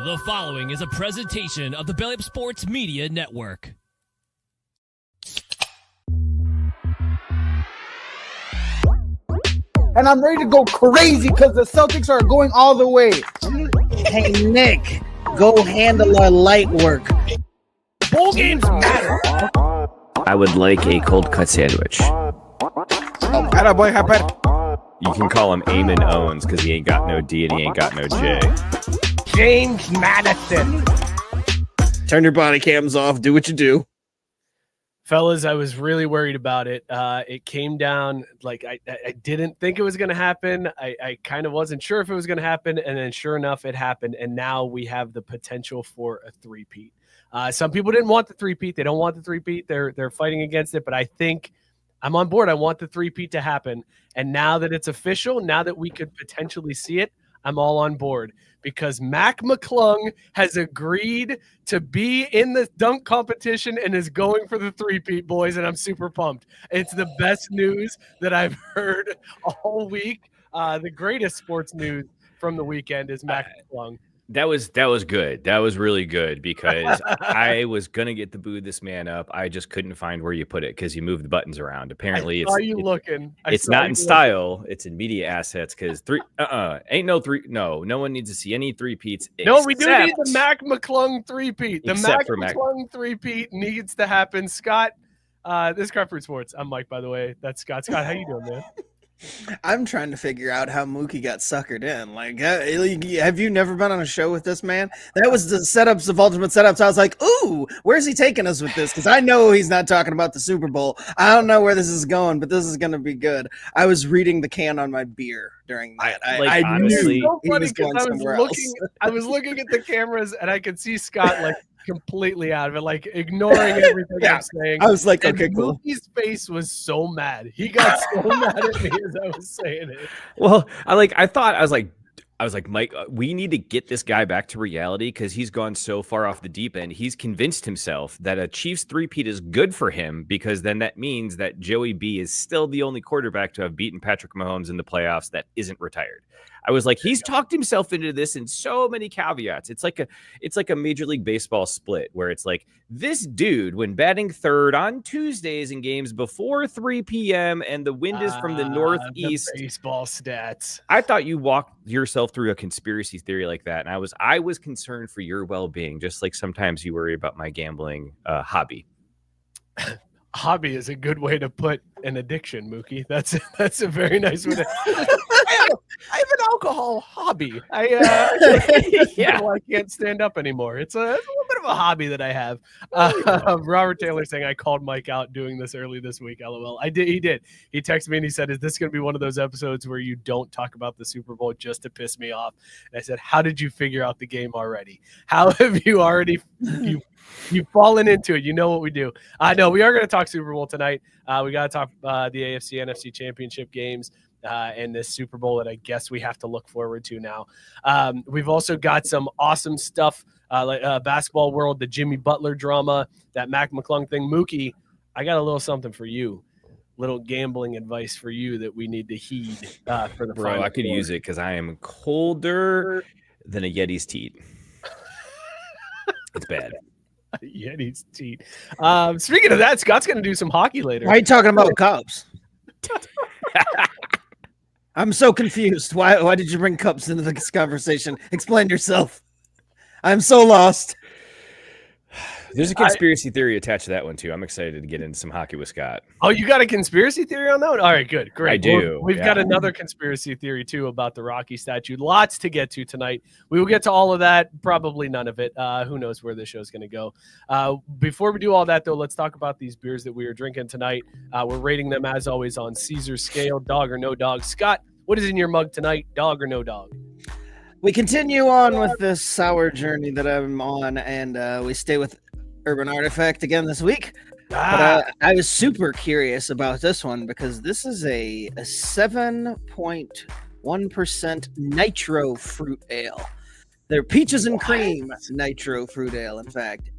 The following is a presentation of the Belly Up Sports Media Network. And I'm ready to go crazy because the Celtics are going all the way. Hey, Nick, go handle our light work. Bowl games matter. I would like a cold cut sandwich. You can call him Eamon Owens because he ain't got no D and he ain't got no J. James Madison. Turn your body cams off. Do what you do. Fellas, I was really worried about it. It came down like I didn't think it was going to happen. I kind of wasn't sure if it was going to happen. And then sure enough, it happened. And now we have the potential for a three-peat. Some people didn't want the three-peat. They don't want the three-peat. They're fighting against it. But I think I'm on board. I want the three-peat to happen. And now that it's official, now that we could potentially see it, I'm all on board because Mac McClung has agreed to be in the dunk competition and is going for the three-peat, boys, and I'm super pumped. It's the best news that I've heard all week. The greatest sports news from the weekend is Mac McClung. That was good. That was really good because I was gonna get the boo this man up. I just couldn't find where you put it because you moved the buttons around. Apparently, it's not in style. It's in media assets because ain't no three. No one needs to see any three-peats. No, we do need the Mac McClung three-peat. The Mac McClung three-peat needs to happen. Scott, this is Craft Fruit Sports. I'm Mike, by the way. That's Scott. Scott, how you doing, man? I'm trying to figure out how Mookie got suckered in. Like, have you never been on a show with this man? That was the setups of ultimate setups. I was like, ooh, where's he taking us with this? Because I know he's not talking about the Super Bowl. I don't know where this is going, but this is going to be good. I was reading the can on my beer during that. I honestly, knew he was going somewhere else. I was looking at the cameras, and I could see Scott, like, completely out of it, like ignoring everything I'm saying. I was like, okay, cool. Mookie's face was so mad. He got so mad at me as I was saying it. Well, I was like, Mike, we need to get this guy back to reality because he's gone so far off the deep end. He's convinced himself that a Chiefs three-peat is good for him because then that means that Joey B is still the only quarterback to have beaten Patrick Mahomes in the playoffs that isn't retired. I was like, he's talked himself into this in so many caveats. It's like a Major League Baseball split where it's like this dude, when batting third on Tuesdays in games before 3 p.m. and the wind is from the northeast. The baseball stats. I thought you walked yourself through a conspiracy theory like that, and I was concerned for your well-being, just like sometimes you worry about my gambling hobby. Hobby is a good way to put an addiction, Mookie. That's a very nice way to. I have an alcohol hobby. I can't stand up anymore. It's a little bit of a hobby that I have. Robert Taylor saying I called Mike out doing this early this week. LOL. I did. He did. He texted me and he said, "Is this going to be one of those episodes where you don't talk about the Super Bowl just to piss me off?" And I said, "How did you figure out the game already? How have you already you've fallen into it? You know what we do." No, we are going to talk Super Bowl tonight. We got to talk the AFC NFC Championship games. And this Super Bowl that I guess we have to look forward to now. We've also got some awesome stuff like basketball world, the Jimmy Butler drama, that Mac McClung thing. Mookie, I got a little something for you, little gambling advice for you that we need to heed for the Bro, I could use it because I am colder than a Yeti's teat. It's bad. Yeti's teat. Speaking of that, Scott's going to do some hockey later. Why are you talking about cups? I'm so confused. Why did you bring cups into this conversation? Explain yourself. I'm so lost. There's a conspiracy theory attached to that one, too. I'm excited to get into some hockey with Scott. Oh, you got a conspiracy theory on that one? All right, good. Great. I do. We've got another conspiracy theory, too, about the Rocky statue. Lots to get to tonight. We will get to all of that. Probably none of it. Who knows where this show's going to go. Before we do all that, though, let's talk about these beers that we are drinking tonight. We're rating them, as always, on Caesar's scale, dog or no dog. Scott, what is in your mug tonight, dog or no dog? We continue on with this sour journey that I'm on, and we stay with Urban Artifact again this week. But I was super curious about this one because this is a 7.1% nitro fruit ale. They're peaches and cream nitro fruit ale, in fact.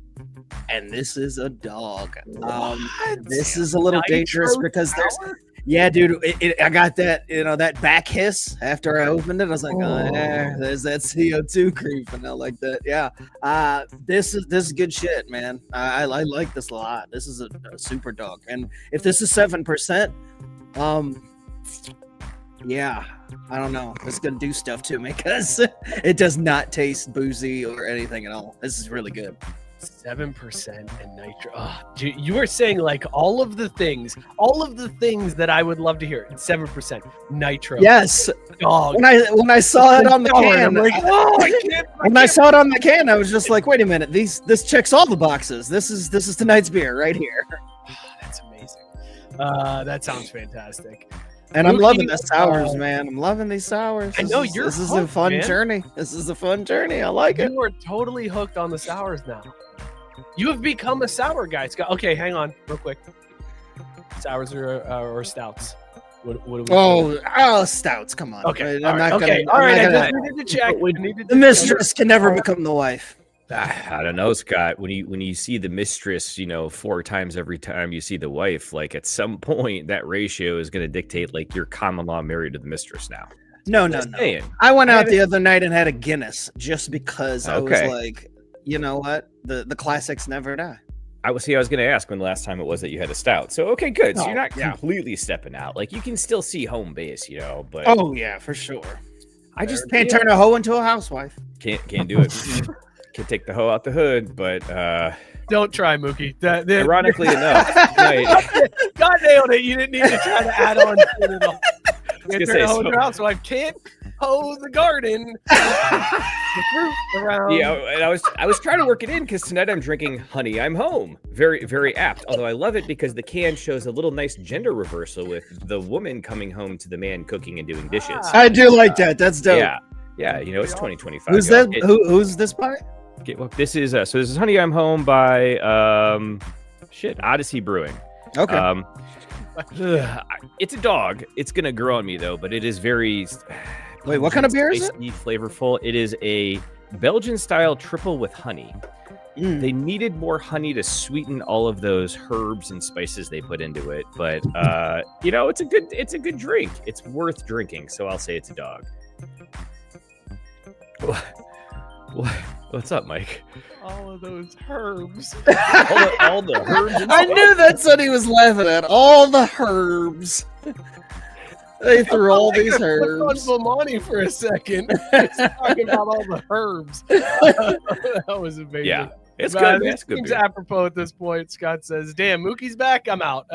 And this is a dog. This is a little dangerous because Yeah, dude, I got that, that back hiss after I opened it. I was like, there's that CO2 creeping out like that. Yeah, this is good shit, man. I like this a lot. This is a super dog, and if this is 7%, yeah, I don't know. It's gonna do stuff to me because it does not taste boozy or anything at all. This is really good. 7% and nitro. Oh, you were saying like all of the things that I would love to hear. 7% nitro. Yes. Dog. When I saw it on the can, I'm like, I can't. When I saw it on the can, I was just like, wait a minute, this checks all the boxes. This is tonight's beer right here. That's amazing. That sounds fantastic. And I'm loving the sours, man. I'm loving these sours. I know This is a fun journey. This is a fun journey. I like it. You are totally hooked on the sours now. You have become a sour guy, Scott. Okay, hang on, real quick. Sours or stouts? What do we stouts. Come on. Okay. I'm not okay. gonna. All right. I'm not I gonna- just needed to check. The mistress can never become the wife. I don't know, Scott. When you see the mistress, 4 times every time you see the wife, like at some point that ratio is going to dictate like you're common law married to the mistress now. No. Saying. I went out the other night and had a Guinness just because I was Okay. like, you know what? The classics never die. I was going to ask when the last time it was that you had a stout. So okay, good. So you're not yeah. completely stepping out. Like you can still see home base, but Oh yeah, for sure. I just Can't turn a hoe into a housewife. can't do it. Can take the hoe out the hood, but Don't try, Mookie. ironically enough, God nailed it. You didn't need to try to add on to it at all. Can't gonna turn say, a hoe so- into a house, so I can't hoe the garden. The fruit around. yeah, and I was trying to work it in because tonight I'm drinking Honey I'm Home. Very, very apt. Although I love it because the can shows a little nice gender reversal with the woman coming home to the man cooking and doing dishes. I do like that. That's dope. Yeah, it's 2025. Who's y'all. that? Who's this by? This is this is Honey I'm Home by Odyssey Brewing. Okay. It's a dog. It's gonna grow on me though, but it is very. Wait, what kind of beer is it? Spicy, flavorful. It is a Belgian style triple with honey. They needed more honey to sweeten all of those herbs and spices they put into it, but it's a good drink. It's worth drinking, so I'll say it's a dog. What's up, Mike? All of those herbs. all the herbs. And I knew that's what he was laughing at. All the herbs. They threw all these herbs. Put on Bomani for a second. Just talking about all the herbs. That was amazing. Yeah, it's Man, good. this It's good. seems beer. apropos at this point. Scott says, "Damn, Mookie's back. I'm out."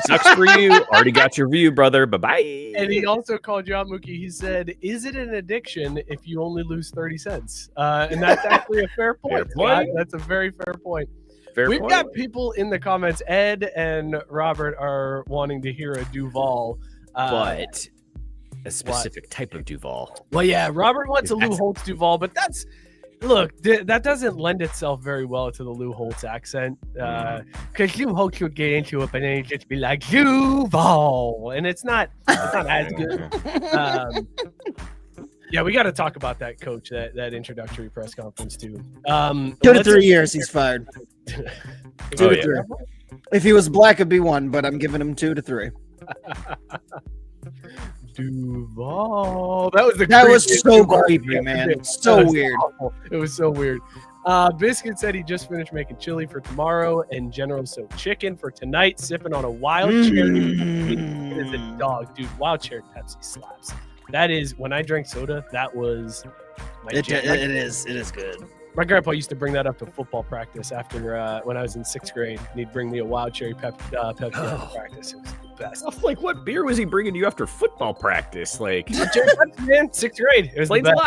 Sucks for you. Already got your view, brother. Bye bye. And he also called you out, Mookie. He said, "Is it an addiction if you only lose 30 cents?" And that's actually a fair point. Fair point. Scott. That's a very fair point. Fair We've point. got people in the comments. Ed and Robert are wanting to hear a Duval. but a specific type of Duval. Well, yeah, Robert wants a Lou That's- Holtz Duval, but that doesn't lend itself very well to the Lou Holtz accent. Because Lou Holtz would get into it, but then he'd just be like, Duval. And it's not as good. Yeah, we got to talk about that, Coach, that introductory press conference, too. 2 to 3 years, he's fired. 2 to yeah. 3. If he was black, it'd be 1, but I'm giving him 2 to 3. Duval. That was the That was creepiest so Duval creepy, I've man. ever been. So That was weird. awful. It was so weird. Biscuit said he just finished making chili for tomorrow and General So chicken for tonight, sipping on a wild cherry. It is a dog, dude. Wild cherry Pepsi slaps. That is, when I drank soda, that was my It jam. is good. My grandpa used to bring that up to football practice after when I was in 6th grade. And he'd bring me a wild cherry Pepsi after practice. It was the best. Like, what beer was he bringing you after football practice? Like, Cherry Pepsi, man, 6th grade. It was the explains a best.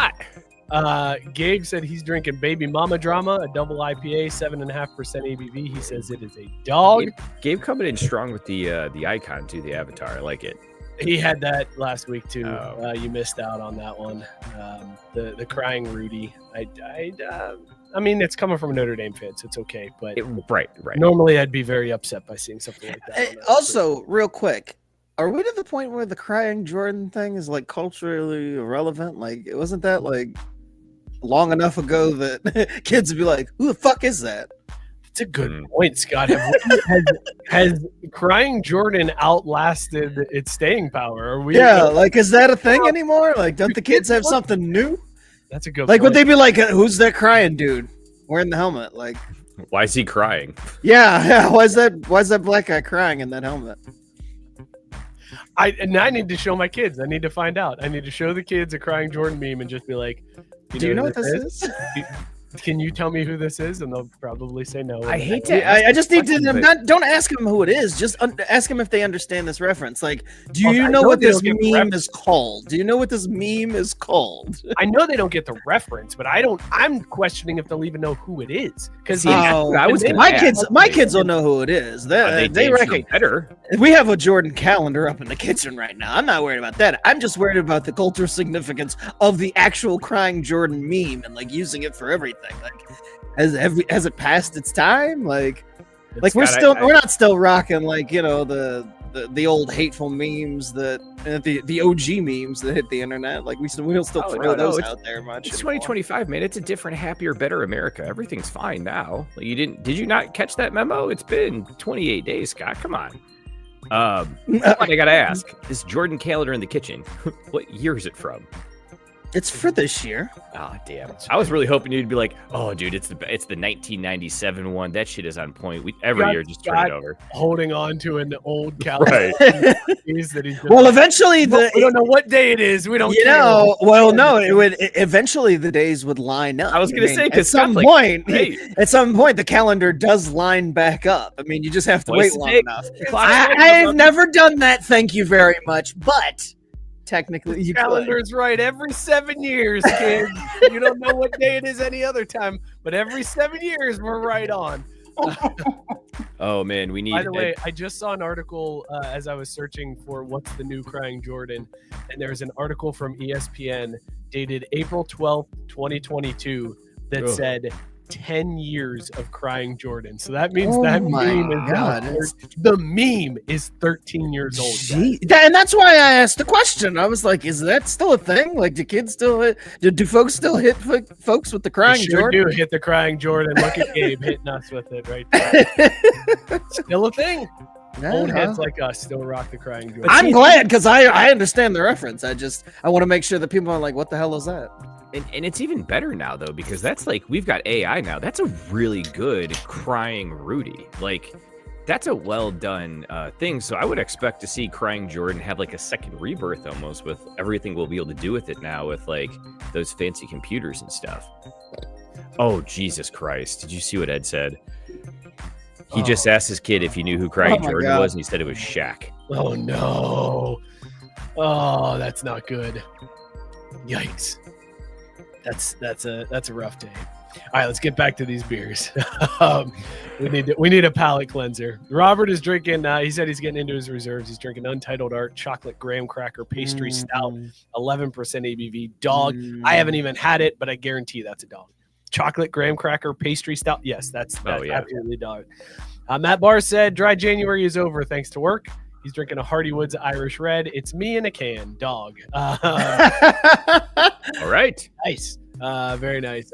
lot. Gabe said he's drinking Baby Mama Drama, a double IPA, 7.5% ABV. He says it is a dog. Gabe coming in strong with the icon too, the avatar. I like it. He had that last week too. Oh. You missed out on that one. The crying Rudy. I mean, it's coming from a Notre Dame fan, so it's okay. But Right. normally, I'd be very upset by seeing something like that. Hey, also, real quick, are we to the point where the crying Jordan thing is like culturally irrelevant? Like, wasn't that like long enough ago that kids would be like, "Who the fuck is that?" It's a good point, Scott. Has crying Jordan outlasted its staying power? Are we? Yeah, like, is that a thing anymore? Like, don't the kids have something new? That's a good. Like, point. would they be like, who's that crying dude wearing the helmet? Like, Why is he crying? yeah. Why is that black guy crying in that helmet? I need to show my kids. I need to find out. I need to show the kids a crying Jordan meme and just be like, Do you know what this is? Can you tell me who this is? And they'll probably say no. I hate to. I just need to don't ask them who it is. Just ask them if they understand this reference. Like, do you know what this meme is called? Do you know what this meme is called? I know they don't get the reference, but I don't. I'm questioning if they'll even know who it is. Because my kids will know who it is. They reckon better. We have a Jordan calendar up in the kitchen right now. I'm not worried about that. I'm just worried about the cultural significance of the actual crying Jordan meme and like using it for everything. Like, has it passed its time? Like we're not still rocking like, you know, the old hateful memes that the OG memes that hit the internet. Like we'll still throw those out there much. It's 2025, man. It's a different, happier, better America. Everything's fine now. Like, did you not catch that memo? It's been 28 days, Scott. Come on. I gotta ask, this Jordan calendar in the kitchen, what year is it from? It's for this year. Oh, damn. I was really hoping you'd be like, oh, dude, it's the 1997 one. That shit is on point. Every year just turn it over. Holding on to an old calendar. Right. Well, eventually we don't know what day it is. We don't. Eventually the days would line up. I was gonna say, at some point, the calendar does line back up. I mean, you just have to wait long enough. I've never done that. Thank you very much, but. Technically, you calendar's right every 7 years, kids. You don't know what day it is any other time, but every 7 years we're right on. Oh man, we need. By the way, I just saw an article as I was searching for what's the new crying Jordan, and there's an article from ESPN dated April 12th, 2022 that said 10 years of crying Jordan. So that means the meme is 13 years old. And that's why I asked the question. I was like, is that still a thing? Like, do kids still hit? Do folks still hit folks with the crying Jordan? Do hit the crying Jordan. Look at Gabe hitting us with it right there. Still a thing. Old heads like us still rock the crying Jordan. I'm glad because I understand the reference. I want to make sure that people are like, what the hell is that? And it's even better now, though, because that's like, we've got AI now. That's a really good crying Rudy. Like, that's a well done thing. So I would expect to see crying Jordan have like a second rebirth almost with everything we'll be able to do with it now with like those fancy computers and stuff. Oh, Jesus Christ. Did you see what Ed said? He just asked his kid if he knew who crying Jordan was, and he said it was Shaq. Oh, no. Oh, that's not good. Yikes. That's a rough day. All right, let's get back to these beers. We need a palate cleanser. Robert is drinking. He said he's getting into his reserves. He's drinking Untitled Art Chocolate Graham Cracker Pastry Stout, 11% ABV. Dog. I haven't even had it, but I guarantee that's a dog. Chocolate Graham Cracker Pastry Stout. Yes, that's absolutely dog. Matt Barr said dry January is over thanks to work. He's drinking a Hardy Woods Irish Red. It's me in a can, dog. All right. Nice. Very nice.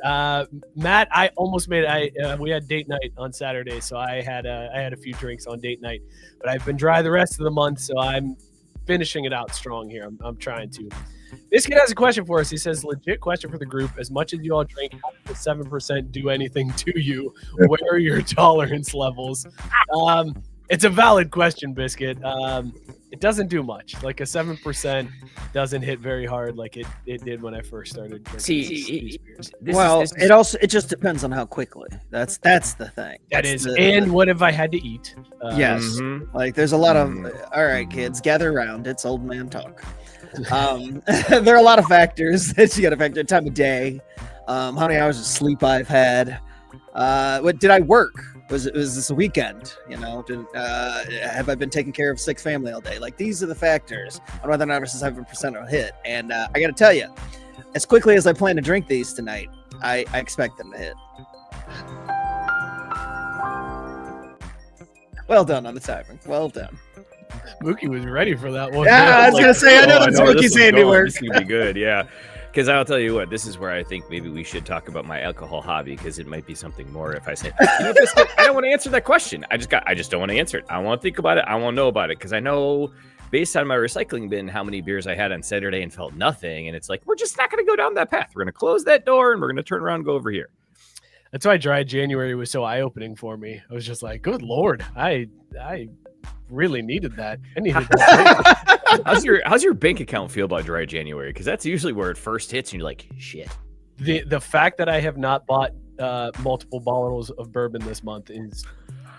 Matt, I almost made it. We had date night on Saturday, so I had a few drinks on date night, but I've been dry the rest of the month, so I'm finishing it out strong here. I'm trying to. This kid has a question for us. He says, legit question for the group. As much as you all drink, how does 7% do anything to you? Where are your tolerance levels? It's a valid question, Biscuit. It doesn't do much. Like a 7% doesn't hit very hard like it did when I first started drinking. See, it just depends on how quickly. That's the thing. And what have I had to eat? Yes. Like there's a lot of all right, kids, gather around. It's old man talk. There are a lot of factors that you got to factor. Time of day, how many hours of sleep I've had. What did I work? Was this a weekend? You know, have I been taking care of sick family all day? Like these are the factors on whether or not it's 7% will hit. And I got to tell you, as quickly as I plan to drink these tonight, I expect them to hit. Well done on the timing. Well done. Mookie was ready for that one. Yeah, I was gonna say, I know that's Mookie's handiwork. This is gonna be good. Yeah. Because I'll tell you what, this is where I think maybe we should talk about my alcohol hobby, because it might be something more if I say, Biscuit, I don't want to answer that question. I just don't want to answer it. I want to think about it. I want to know about it, because I know based on my recycling bin how many beers I had on Saturday and felt nothing. And it's like, we're just not going to go down that path. We're going to close that door and we're going to turn around and go over here. That's why dry January was so eye-opening for me. I was just like, good Lord, I really needed that. I needed that. How's your bank account feel about dry January? Because that's usually where it first hits and you're like, shit. The fact that I have not bought multiple bottles of bourbon this month is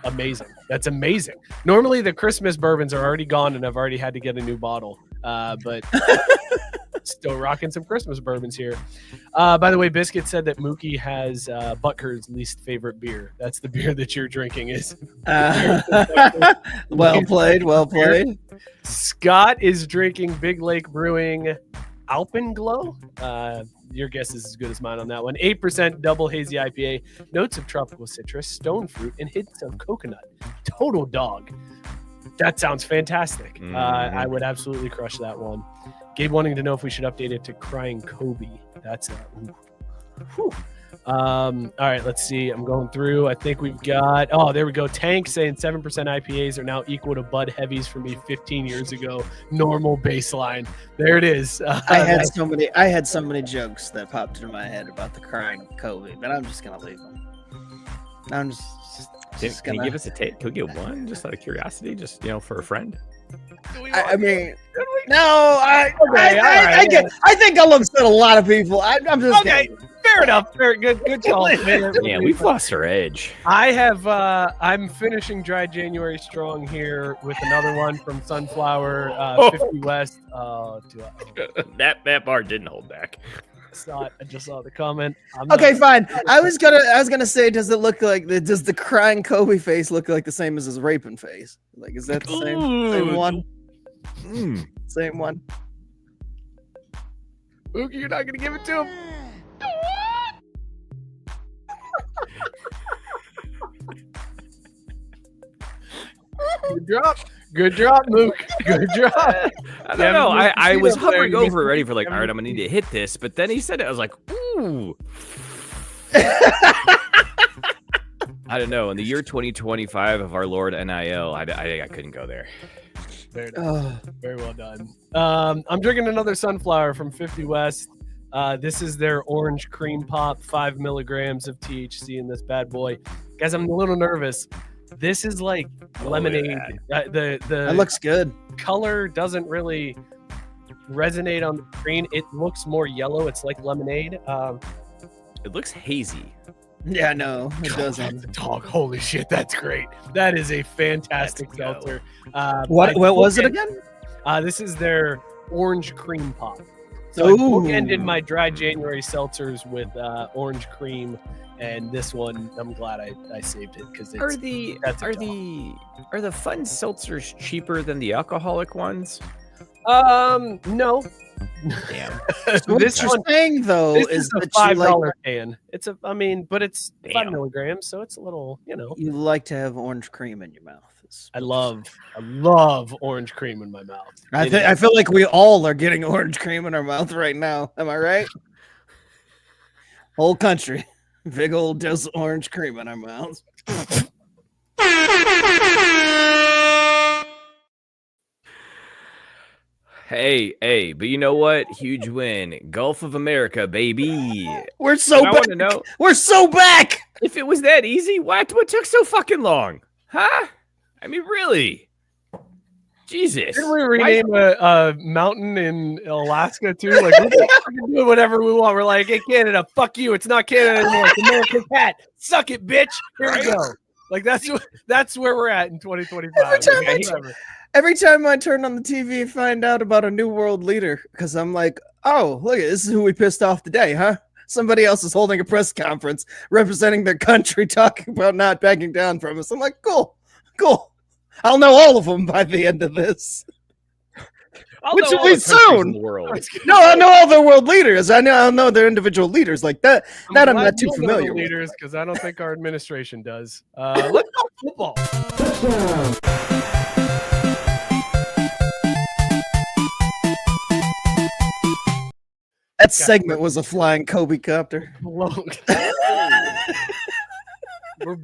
amazing. That's amazing. Normally the Christmas bourbons are already gone and I've already had to get a new bottle. But still rocking some Christmas bourbons here. By the way, Biscuit said that Mookie has Butker's least favorite beer. That's the beer that you're drinking is. Well played. Scott is drinking Big Lake Brewing Alpenglow. Your guess is as good as mine on that one. 8% double hazy IPA, notes of tropical citrus, stone fruit, and hints of coconut. Total dog. That sounds fantastic. I would absolutely crush that one. Gabe wanting to know if we should update it to Crying Kobe. That's all right, let's see. I'm going through. I think we've got, there we go. Tank saying 7% IPAs are now equal to Bud Heavies for me 15 years ago. Normal baseline. There it is. I had so many jokes that popped into my head about the Crying Kobe, but I'm just gonna leave them. I'm just Can you give us a take? Can we get one, just out of curiosity, just for a friend? I think I'll upset a lot of people. I'm just okay. Fair enough. Very good call. Yeah, we've lost our edge. I have. I'm finishing dry January strong here with another one from Sunflower 50 West. That bar didn't hold back. I just saw the comment. Okay, fine. I was gonna say, does it look like does the Crying Kobe face look like the same as his raping face? Like, is that the same one? Same one. Mookie, you're not gonna give it to him. Good drop, Mook. Good drop. I don't know. I was hovering over it, ready for all right, I'm gonna need to hit this, but then he said it. I was like, ooh. I don't know. In the year 2025 of our Lord NIL, I couldn't go there. Very well done. I'm drinking another Sunflower from 50 West. This is their orange cream pop, 5 milligrams of THC in this bad boy. Guys, I'm a little nervous. This is like lemonade. Yeah. The That looks good. color doesn't really resonate on the screen. It looks more yellow. It's like lemonade. It looks hazy. Yeah, no, it doesn't. Dog, holy shit, that's great. That is a fantastic seltzer. What was it again? This is their orange cream pop. So I bookended my dry January seltzers with orange cream, and this one I'm glad I saved it because are the fun seltzers cheaper than the alcoholic ones? No. Damn. What This you're one, saying though this is a that you $5 can. It's but it's 5 Damn. milligrams, so it's a little, you like to have orange cream in your mouth. I love orange cream in my mouth. I feel like we all are getting orange cream in our mouth right now. Am I right? Whole country, big old dose of orange cream in our mouths. Hey, but you know what? Huge win. Gulf of America, baby. We're so back. I want to know We're so back. if it was that easy. What took so fucking long? Huh? I mean, really? Jesus. Didn't we rename a mountain in Alaska too? Like we can do whatever we want. We're like, hey Canada, fuck you. It's not Canada anymore. It's America's hat. Suck it, bitch. Here we go. Like that's where we're at in 2025. Every time I turn on the TV and find out about a new world leader, because I'm like, oh, look, this is who we pissed off today, huh? Somebody else is holding a press conference representing their country, talking about not backing down from us. I'm like, cool. I'll know all of them by the end of this. Which will be soon. No, I know all their world leaders. I know their individual leaders like that. I'm not too familiar with. Leaders, because I don't think our administration does. Let's go football. That segment was a flying Kobe copter. We're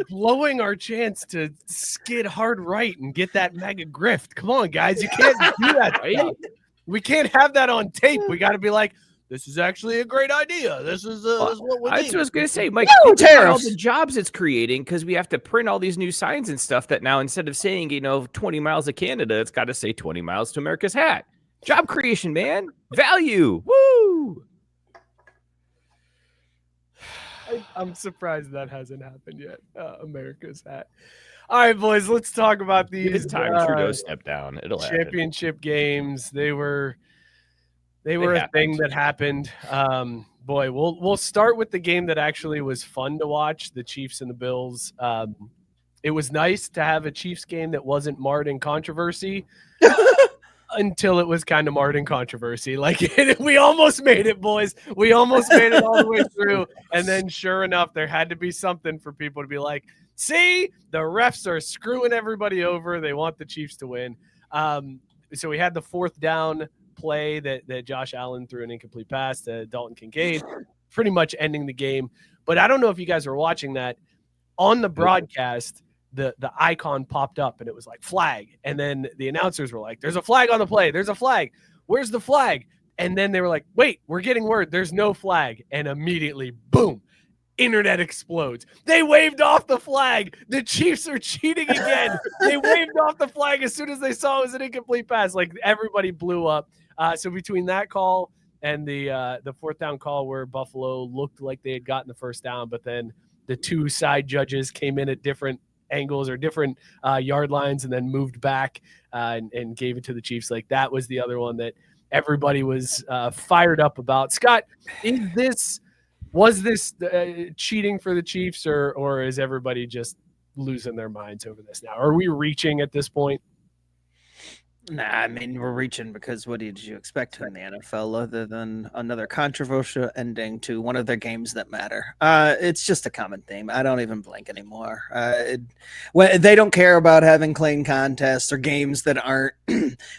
blowing our chance to skid hard right and get that mega grift. Come on, guys. You can't do that. Right? We can't have that on tape. We got to be like, this is actually a great idea. This is what we need. I was going to say, Mike, No think about all tariffs. the jobs it's creating because we have to print all these new signs and stuff that now instead of saying, 20 miles of Canada, it's got to say 20 miles to America's hat. Job creation, man. Value. Woo! I'm surprised that hasn't happened yet. America's hat. All right, boys, let's talk about these It's time Trudeau step down. It'll happen. championship games. They were a thing that happened. Boy, we'll start with the game that actually was fun to watch, the Chiefs and the Bills. It was nice to have a Chiefs game that wasn't marred in controversy. Until it was kind of marred in controversy. Like, we almost made it, boys. We almost made it all the way through. And then sure enough, there had to be something for people to be like, see, the refs are screwing everybody over. They want the Chiefs to win. So we had the fourth down play that Josh Allen threw an incomplete pass to Dalton Kincaid, pretty much ending the game. But I don't know if you guys were watching that. On the broadcast, the icon popped up and it was like flag. And then the announcers were like, there's a flag on the play. There's a flag. Where's the flag? And then they were like, wait, we're getting word. There's no flag. And immediately, boom, internet explodes. They waved off the flag. The Chiefs are cheating again. They waved off the flag as soon as they saw it was an incomplete pass. Like, everybody blew up. So between that call and the fourth down call where Buffalo looked like they had gotten the first down, but then the two side judges came in at different angles or different yard lines and then moved back and gave it to the Chiefs. Like, that was the other one that everybody was fired up about. Scott, was this cheating for the Chiefs or is everybody just losing their minds over this now? Are we reaching at this point? Nah, I mean, we're reaching because what did you expect in the NFL other than another controversial ending to one of their games that matter? It's just a common theme. I don't even blink anymore. When they don't care about having clean contests or games that aren't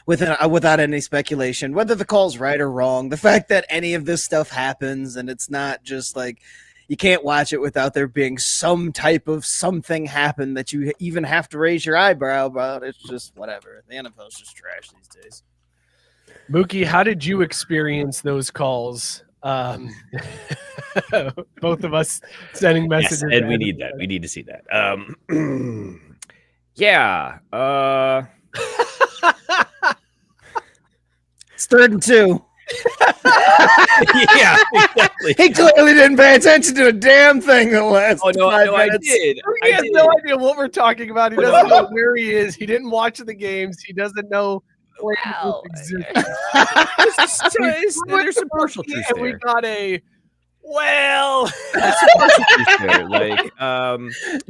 without any speculation, whether the call's right or wrong. The fact that any of this stuff happens and it's not just like you can't watch it without there being some type of something happen that you even have to raise your eyebrow about. It's just whatever. The NFL's just trash these days. Mookie, how did you experience those calls? Both of us sending messages. Yes, and we need that. We need to see that. Yeah. It's 3rd and 2. Yeah, exactly. He clearly didn't pay attention to a damn thing the last 5 I minutes. did. He has no idea what we're talking about. He doesn't know where he is. He didn't watch the games. He doesn't know where Well, exists. there's some partial truth And we there. got a well. Like,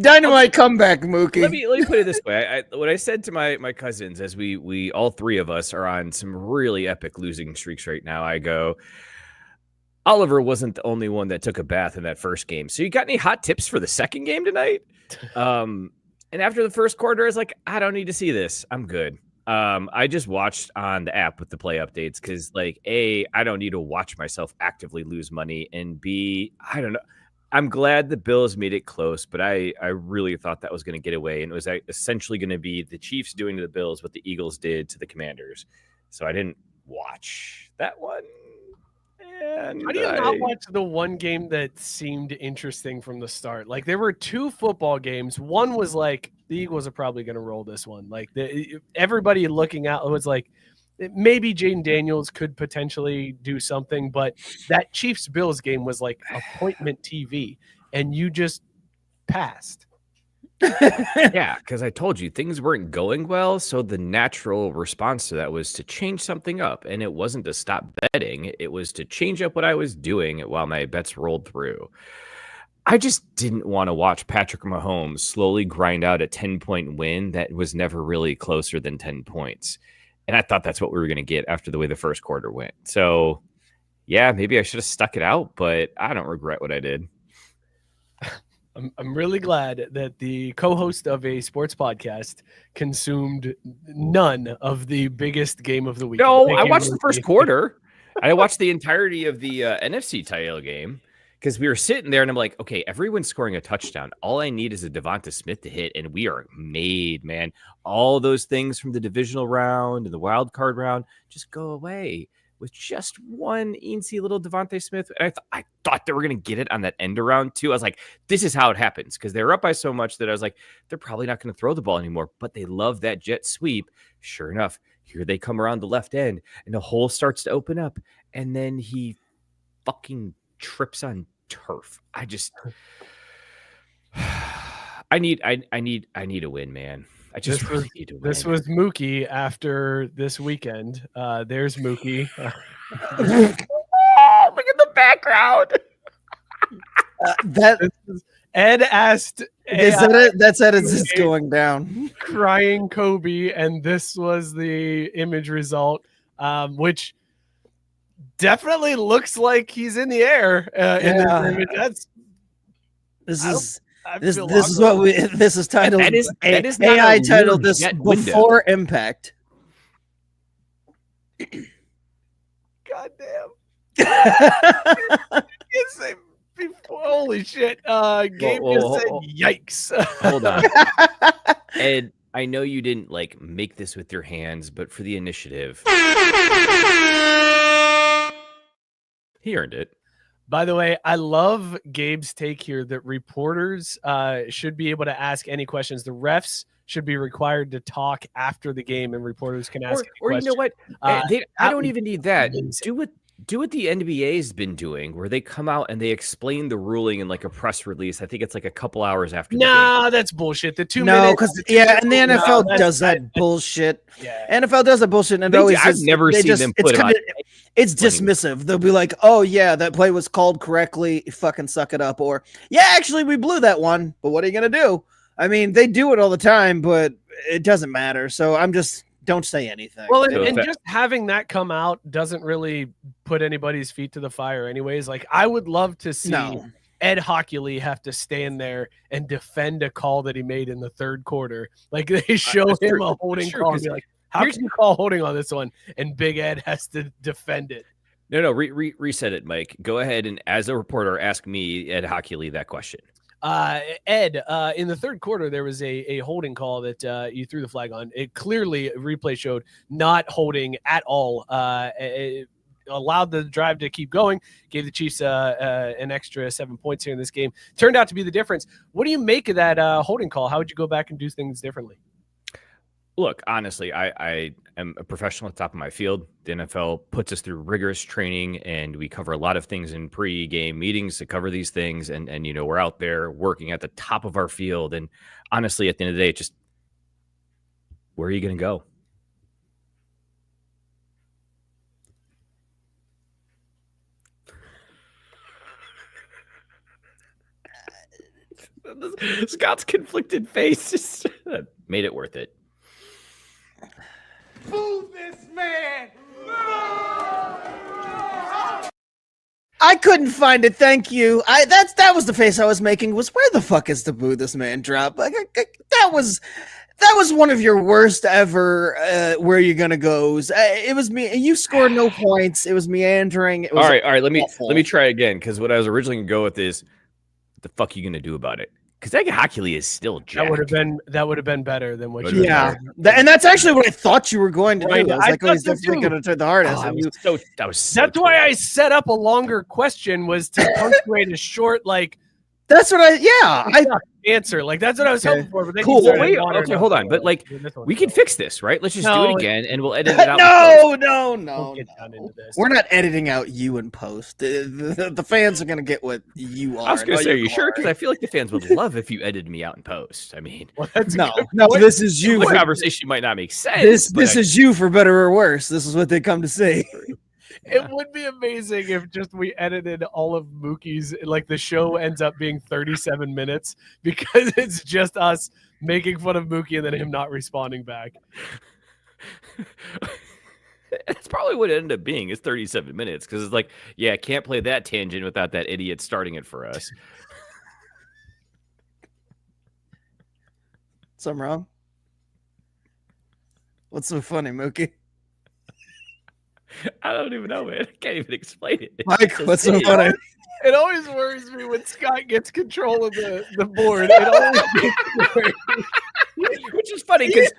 Dynamite comeback, Mookie. let me put it this way. What I said to my cousins as we all three of us are on some really epic losing streaks right now. I go, Oliver wasn't the only one that took a bath in that first game. So you got any hot tips for the second game tonight? And after the first quarter, I was like, I don't need to see this. I'm good. I just watched on the app with the play updates because, like, A, I don't need to watch myself actively lose money, and B, I don't know. I'm glad the Bills made it close, but I really thought that was going to get away, and it was essentially going to be the Chiefs doing to the Bills what the Eagles did to the Commanders. So I didn't watch that one. And How do you not watch the one game that seemed interesting from the start? Like, there were two football games. One was like, the Eagles are probably going to roll this one. Like, everybody looking out was like, maybe Jaden Daniels could potentially do something, but that Chiefs-Bills game was like appointment TV, and you just passed. Yeah, because I told you things weren't going well, so the natural response to that was to change something up, and it wasn't to stop betting. It was to change up what I was doing while my bets rolled through. I just didn't want to watch Patrick Mahomes slowly grind out a 10-point win that was never really closer than 10 points. And I thought that's what we were going to get after the way the first quarter went. So, yeah, maybe I should have stuck it out, but I don't regret what I did. I'm really glad that the co-host of a sports podcast consumed none of the biggest game of the week. No, I watched the first quarter. I watched the entirety of the NFC title game because we were sitting there and I'm like, okay, everyone's scoring a touchdown. All I need is a Devonta Smith to hit, and we are made, man. All those things from the divisional round and the wild card round just go away with just one eensy little Devonta Smith. And I thought they were going to get it on that end around too. I was like, this is how it happens, because they're up by so much that I was like, they're probably not going to throw the ball anymore, but they love that jet sweep. Sure enough, here they come around the left end and the hole starts to open up, and then he fucking trips on turf. I need a win, man. I just really need to win. This was Mookie after this weekend. There's Mookie. Look at the background. Ed asked. That's Ed. Is this going down? Crying Kobe, and this was the image result, which definitely looks like he's in the air. In this image. This is titled. That is AI titled this before impact. God damn. Holy shit. Gabe just said yikes. Hold on. Ed, I know you didn't make this with your hands, but for the initiative, he earned it. By the way, I love Gabe's take here that reporters should be able to ask any questions. The refs should be required to talk after the game, and reporters can ask any questions. You know what? I don't even need that. Do what the NBA's been doing, where they come out and they explain the ruling in a press release. I think it's a couple hours after the game. That's bullshit. The 2 minutes. And the NFL does that bullshit. Yeah. NFL does that bullshit, and I've never seen them put it on. It's dismissive. They'll be like, "Oh yeah, that play was called correctly. Fucking suck it up." Or, "Yeah, actually, we blew that one, but what are you gonna do?" I mean, they do it all the time, but it doesn't matter. So I'm just don't say anything. Well, and just having that come out doesn't really put anybody's feet to the fire, anyways. I would love to see Ed Hockley have to stand there and defend a call that he made in the third quarter. They show him a holding call and be like, how can you call holding on this one? And Big Ed has to defend it. No, reset it, Mike. Go ahead and, as a reporter, ask me, Ed Hockley, that question. Ed, in the third quarter, there was a holding call that you threw the flag on. It clearly, replay showed, not holding at all. It allowed the drive to keep going, gave the Chiefs an extra 7 points here in this game. Turned out to be the difference. What do you make of that holding call? How would you go back and do things differently? Look, honestly, I am a professional at the top of my field. The NFL puts us through rigorous training, and we cover a lot of things in pre-game meetings to cover these things. And we're out there working at the top of our field. And honestly, at the end of the day, it's just, where are you going to go? Scott's conflicted face just made it worth it. Boo this man! I couldn't find it. Thank you. That was the face I was making. Was where the fuck is the boo this man drop? That was one of your worst ever. Where you gonna goes? It was me. You scored no points. It was meandering. It was all right. Let me try again, because what I was originally gonna go with is, what the fuck are you gonna do about it? Because Gregg Williams is still jacked. That would have been better than what. And that's actually what I thought you were going to do. I was he's definitely going to try the hardest. That's why I set up a longer question, was to punctuate a short That's what I answer. That's what I was hoping for. But then cool. Wait, okay, hold on. But we can fix this, right? Let's just do it again, and we'll edit it out. No. We're not editing out you in post. The fans are gonna get what you are. I was gonna say, are you sure? Because I feel like the fans would love if you edited me out in post. I mean, no. This is you. The conversation might not make sense. This is you, for better or worse. This is what they come to see. It would be amazing if just we edited all of Mookie's, the show ends up being 37 minutes because it's just us making fun of Mookie and then him not responding back. That's probably what it ended up being, is 37 minutes, because it's can't play that tangent without that idiot starting it for us. Something wrong? What's so funny, Mookie? I don't even know, man. I can't even explain it. Mike, what's so funny? It always worries me when Scott gets control of the board. It always gets worried. Which is funny because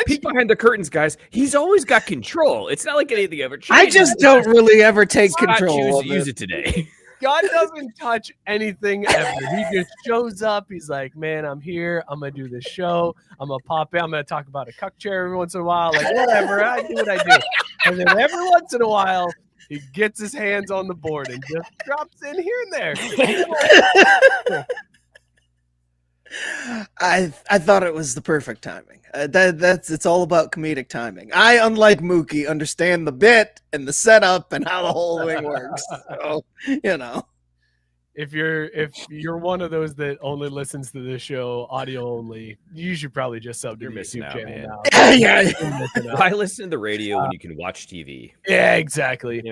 peek behind the curtains, guys. He's always got control. It's not like anything ever changed. I just don't really ever take Scott control choose of to use it today. Scott doesn't touch anything ever. He just shows up. He's like, man, I'm here. I'm going to do this show. I'm going to pop in. I'm going to talk about a cuck chair every once in a while. Like, whatever. I do what I do. And then every once in a while, he gets his hands on the board and just drops in here and there. I thought it was the perfect timing. It's all about comedic timing. I, unlike Mookie, understand the bit and the setup and how the whole thing works. So, If you're one of those that only listens to this show audio only, you should probably just sub to You're the missing YouTube out, channel man. now. Yeah. Why listen to the radio when you can watch TV? Yeah, exactly.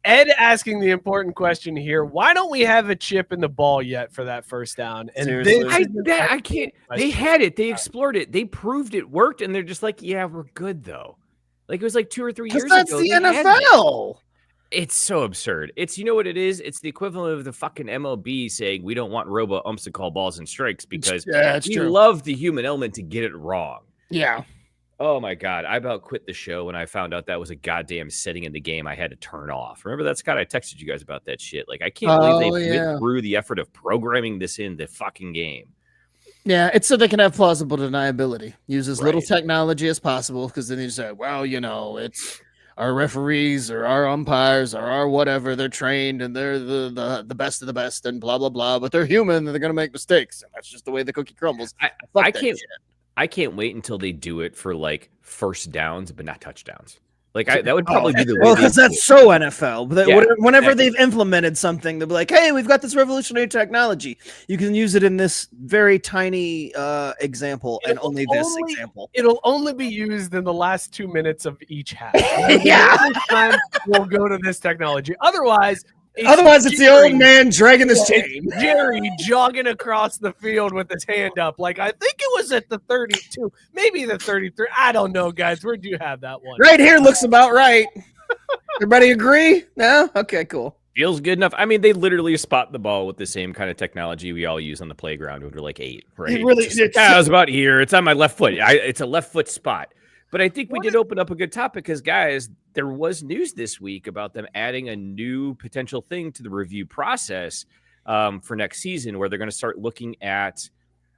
Ed asking the important question here: why don't we have a chip in the ball yet for that first down? And Seriously? I can't. They had it. They explored it. They proved it worked, and they're just like, yeah, we're good though. Like it was like 2 or 3 years ago. That's the they had it. NFL. It's so absurd. It's what it is. It's the equivalent of the fucking MLB saying we don't want robo umps to call balls and strikes because we love the human element to get it wrong. Yeah. Oh my God. I about quit the show when I found out that was a goddamn setting in the game I had to turn off. Remember that, Scott? I texted you guys about that shit. Like, I can't believe they went through the effort of programming this in the fucking game. Yeah, it's so they can have plausible deniability. Use as little technology as possible because then you say, well, it's our referees or our umpires or our whatever. They're trained and they're the best of the best and blah, blah, blah. But they're human and they're going to make mistakes. And that's just the way the cookie crumbles. I can't wait until they do it for like first downs, but not touchdowns. Like that would probably be the way. Well, because that's so NFL. Whenever they've implemented something, they'll be like, "Hey, we've got this revolutionary technology. You can use it in this very tiny example, and only this example. It'll only be used in the last 2 minutes of each half. Yeah. This time we'll go to this technology. Otherwise, it's the old man dragging his chain. Jerry jogging across the field with his hand up. Like, I think it was at the 32, maybe the 33. I don't know, guys. Where'd you have that one? Right here looks about right. Everybody agree? No? Okay, cool. Feels good enough. I mean, they literally spot the ball with the same kind of technology we all use on the playground when we're like 8, right? It really, I was about here. It's on my left foot. It's a left foot spot. But I think we did open up a good topic because, guys, there was news this week about them adding a new potential thing to the review process for next season where they're going to start looking at,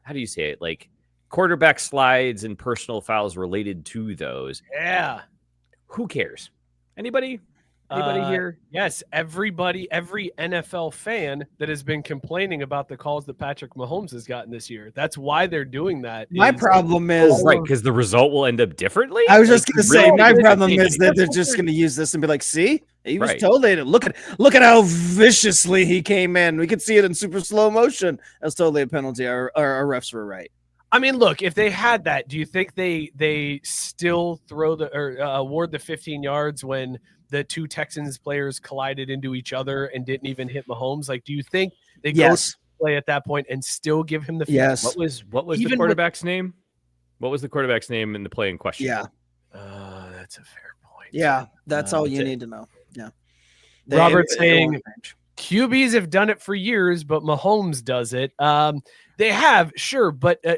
how do you say it, like quarterback slides and personal fouls related to those. Yeah. Who cares? Anybody here? Yes, everybody, every NFL fan that has been complaining about the calls that Patrick Mahomes has gotten this year. That's why they're doing that. My problem is right, because the result will end up differently. I was just going to say, my problem is that they're just going to use this and be like, see, he was totally, look at how viciously he came in. We could see it in super slow motion. That's totally a penalty. Our refs were right. I mean, look, if they had that, do you think they still throw award the 15 yards when the two Texans players collided into each other and didn't even hit Mahomes? Like, do you think they go to play at that point and still give him the 15? Yes. What was the quarterback's name? What was the quarterback's name in the play in question? Yeah. That's a fair point. Yeah, that's all you need to know. Yeah. Robert saying QBs have done it for years, but Mahomes does it. They have, sure, but I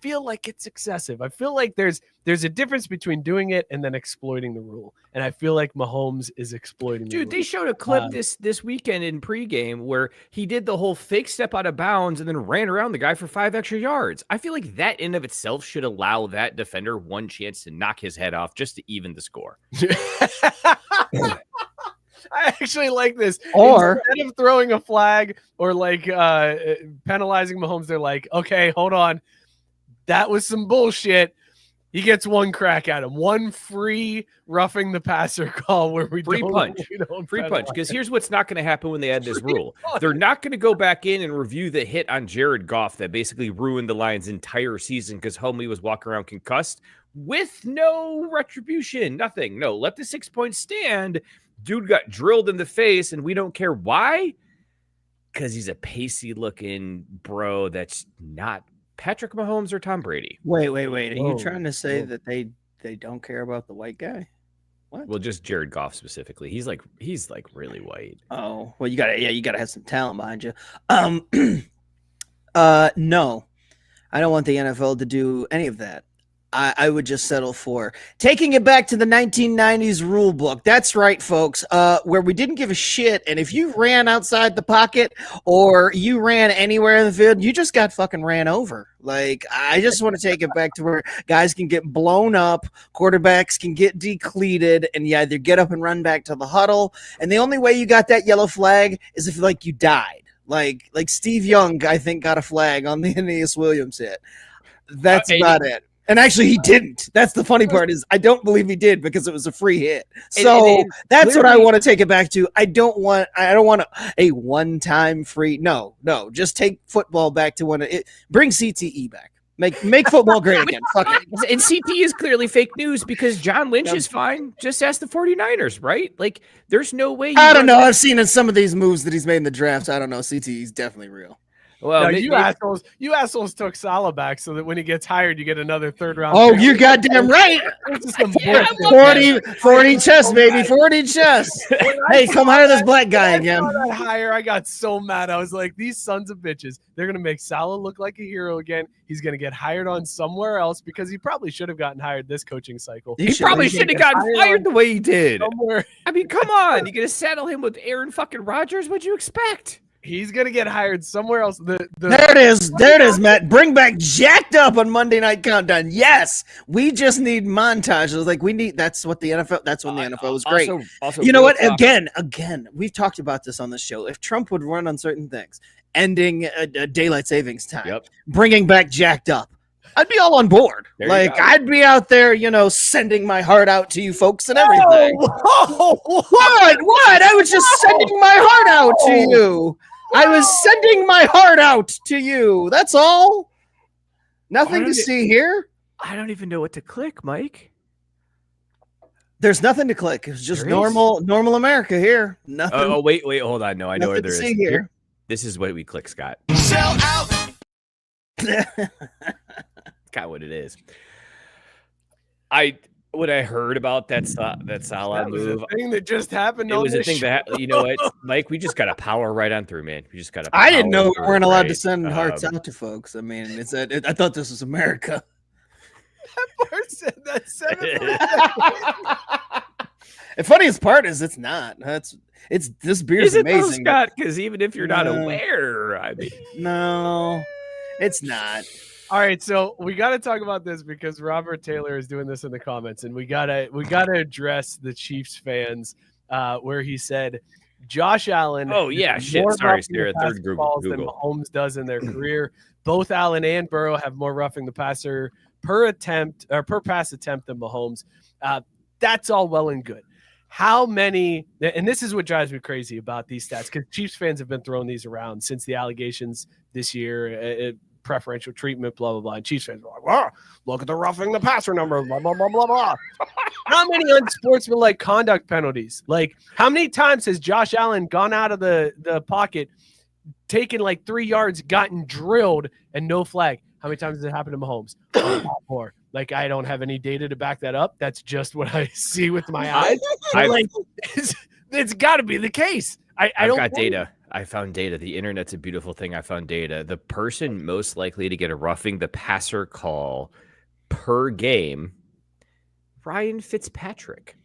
feel like it's excessive. I feel like there's a difference between doing it and then exploiting the rule, and I feel like Mahomes is exploiting. Dude, they showed a clip this weekend in pregame where he did the whole fake step out of bounds and then ran around the guy for 5 extra yards. I feel like that in of itself should allow that defender one chance to knock his head off just to even the score. I actually like this. Or instead of throwing a flag or like penalizing Mahomes, they're like, okay, hold on. That was some bullshit. He gets one crack at him. One free roughing the passer call where we free punch. Because here's what's not going to happen when they add this rule. They're not going to go back in and review the hit on Jared Goff that basically ruined the Lions' entire season because Homie was walking around concussed with no retribution. Nothing. No, let the 6 points stand. Dude got drilled in the face, and we don't care why. Because he's a pacey-looking bro that's not Patrick Mahomes or Tom Brady. Wait. Are you trying to say that they don't care about the white guy? What? Well, just Jared Goff specifically. He's like really white. Oh, well, you gotta have some talent behind you. No, I don't want the NFL to do any of that. I would just settle for taking it back to the 1990s rule book. That's right, folks. Where we didn't give a shit, and if you ran outside the pocket or you ran anywhere in the field, you just got fucking ran over. Like, I just want to take it back to where guys can get blown up, quarterbacks can get decleated, and you either get up and run back to the huddle. And the only way you got that yellow flag is if like you died. Like Steve Young, I think, got a flag on the Aeneas Williams hit. That's about it. And actually, he didn't. That's the funny part is I don't believe he did because it was a free hit. So that's what I want to take it back to. I don't want a one-time free. No. Just take football back to when it bring CTE back. Make football great again. Fuck it. And CTE is clearly fake news because John Lynch is fine. Just ask the 49ers, right? Like, there's no way. I don't know. I've seen in some of these moves that he's made in the drafts. I don't know. CTE is definitely real. Well, no, you assholes took Salah back so that when he gets hired, you get another third round. Oh, you're goddamn right. 40 chess, baby. 40 chess. Hey, come hire this black guy again. I got so mad. I was like, these sons of bitches, they're going to make Salah look like a hero again. He's going to get hired on somewhere else because he probably should have gotten hired this coaching cycle. He probably should have gotten fired the way he did. Somewhere. I mean, come on. You're going to saddle him with Aaron fucking Rodgers? What'd you expect? He's going to get hired somewhere else. There it is, Matt. Bring back Jacked Up on Monday Night Countdown. Yes, we just need montages. Like that's what the NFL. That's when the NFL was great. Also, you know what? Again, we've talked about this on the show. If Trump would run on certain things, ending daylight savings time, bringing back Jacked Up, I'd be all on board. I'd be out there, sending my heart out to you folks and everything. What? I was just sending my heart out to you. I was sending my heart out to you. That's all. Nothing to see here. I don't even know what to click, Mike. There's nothing to click. It's just normal America here. Nothing. Oh, wait, hold on. No, I know where there is. Here. This is what we click, Scott. Sell out. Got what it is. When I heard about that Salah move, a thing that just happened. It was a thing that you know what, Mike. We just got to power right on through, man. We just got to. I didn't know we weren't allowed to send hearts out to folks. I mean, I thought this was America. That part said that 7. The funniest part is it's not. This beer is amazing, Scott. Because even if you're not aware, I mean, no, it's not. All right, so we got to talk about this because Robert Taylor is doing this in the comments, and we gotta address the Chiefs fans where he said Josh Allen. Oh yeah, shit. Sorry, Sarah. Third Google. Than Mahomes does in their career. Both Allen and Burrow have more roughing the passer per pass attempt than Mahomes. That's all well and good. How many? And this is what drives me crazy about these stats because Chiefs fans have been throwing these around since the allegations this year. Preferential treatment, blah, blah, blah. And Chiefs fans are like, wow, look at the roughing the passer number, blah, blah, blah, blah, blah. How many unsportsmanlike conduct penalties? Like, how many times has Josh Allen gone out of the pocket, taken like 3 yards, gotten drilled, and no flag? How many times has it happened to Mahomes? More. Like, I don't have any data to back that up. That's just what I see with my eyes. It's got to be the case. I've got data. I found data. The internet's a beautiful thing. I found data. The person most likely to get a roughing the passer call per game, Ryan Fitzpatrick.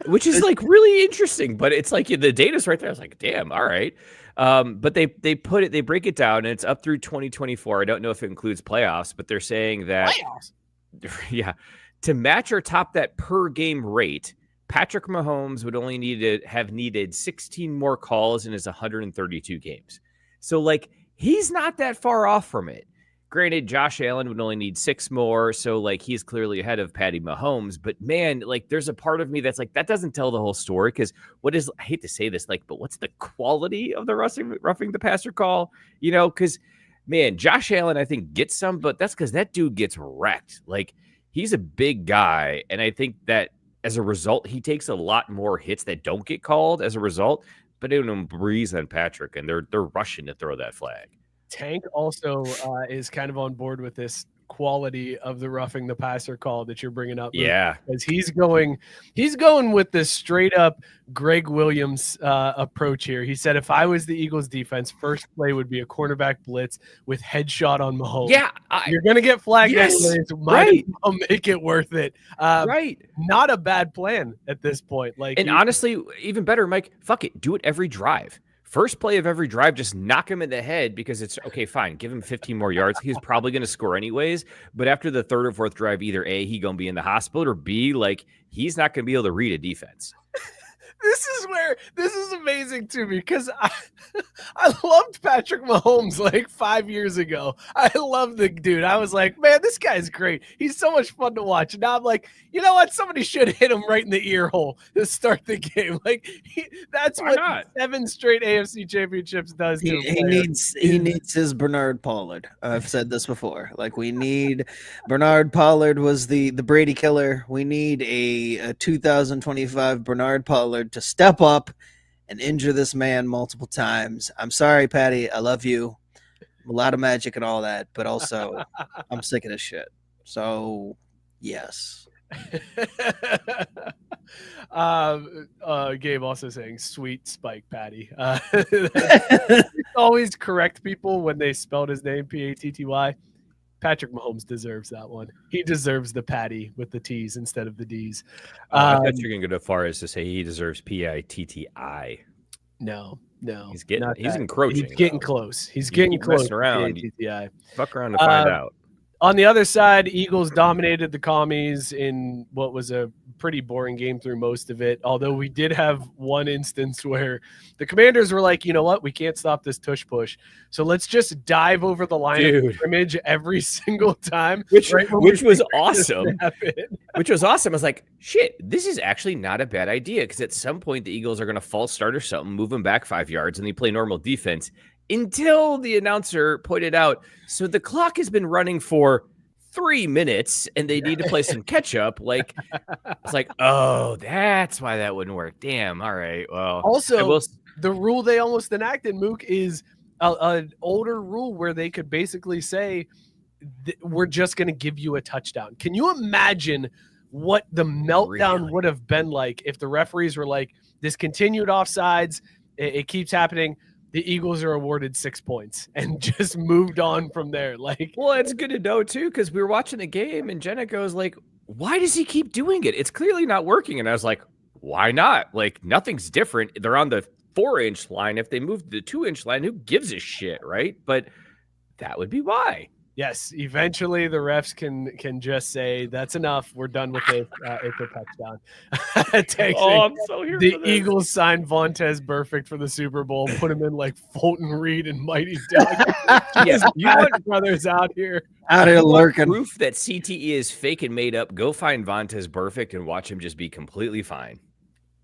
Which is like really interesting, but it's like the data's right there. I was like, damn, all right. But they break it down and it's up through 2024. I don't know if it includes playoffs, but they're saying that to match or top that per game rate, Patrick Mahomes would only have needed 16 more calls in his 132 games. So, like, he's not that far off from it. Granted, Josh Allen would only need 6 more, so, like, he's clearly ahead of Patty Mahomes. But, man, like, there's a part of me that's like, that doesn't tell the whole story because I hate to say this, like, but what's the quality of the roughing the passer call? Because, man, Josh Allen, I think, gets some, but that's because that dude gets wrecked. Like, he's a big guy, and I think that as a result, he takes a lot more hits that don't get called as a result, but they don't breeze on Patrick, and they're rushing to throw that flag. Tank also is kind of on board with this quality of the roughing the passer call that you're bringing up. Yeah, because he's going with this straight up Gregg Williams approach here. He said, if I was the Eagles defense, first play would be a cornerback blitz with headshot on Mahomes. Yeah, you're gonna get flagged anyways. Might as well make it worth it. Right, not a bad plan at this point. Like, and honestly, even better, Mike. Fuck it, do it every drive. First play of every drive, just knock him in the head because it's okay, fine. Give him 15 more yards. He's probably going to score anyways. But after the third or fourth drive, either A, he going to be in the hospital, or B, like, he's not going to be able to read a defense. This is amazing to me because I loved Patrick Mahomes like 5 years ago. I love the dude. I was like, man, this guy's great. He's so much fun to watch. And now I'm like, you know what? Somebody should hit him right in the ear hole to start the game. Like that's Why what not? 7 straight AFC championships does. He needs his Bernard Pollard. I've said this before. Like we need Bernard Pollard was the Brady killer. We need a 2025 Bernard Pollard to step up and injure this man multiple times. I'm sorry, Patty. I love you. A lot of magic and all that, but also I'm sick of this shit. So yes. Gabe also saying sweet spike Patty. Always correct people when they spelled his name Patty. Patrick Mahomes deserves that one. He deserves the Patty with the T's instead of the D's. I thought you were going to go as far as to say he deserves Pitti. No. He's encroaching. He's getting close. He's getting close. Around. Fuck around to find out. On the other side, Eagles dominated the Commies in what was a pretty boring game through most of it. Although we did have one instance where the Commanders were like, you know what? We can't stop this tush push. So let's just dive over the line of scrimmage every single time. Which was awesome. Which was awesome. I was like, shit, this is actually not a bad idea. Because at some point, the Eagles are going to false start or something, move them back 5 yards, and they play normal defense. Until the announcer pointed out, so the clock has been running for 3 minutes and they need to play some catch up. Like, it's like, oh, that's why that wouldn't work. Damn. All right. Well, also, the rule they almost enacted, Mook, is an older rule where they could basically say, we're just going to give you a touchdown. Can you imagine what the meltdown would have been like if the referees were like, this continued offsides, it keeps happening. The Eagles are awarded 6 points and just moved on from there. Like, well, it's good to know too, because we were watching the game and Jenna goes like, why does he keep doing it? It's clearly not working. And I was like, why not? Like, nothing's different. They're on the 4-inch line. If they moved to the 2-inch line, who gives a shit, right? But that would be why. Yes, eventually the refs can just say that's enough. We're done with it. It's a touchdown. I'm so here the for this. Eagles signed Vontez Burfict for the Super Bowl. Put him in like Fulton Reed and Mighty Duck. Yes, you want brothers out here lurking. Proof that CTE is fake and made up. Go find Vontez Burfict and watch him just be completely fine.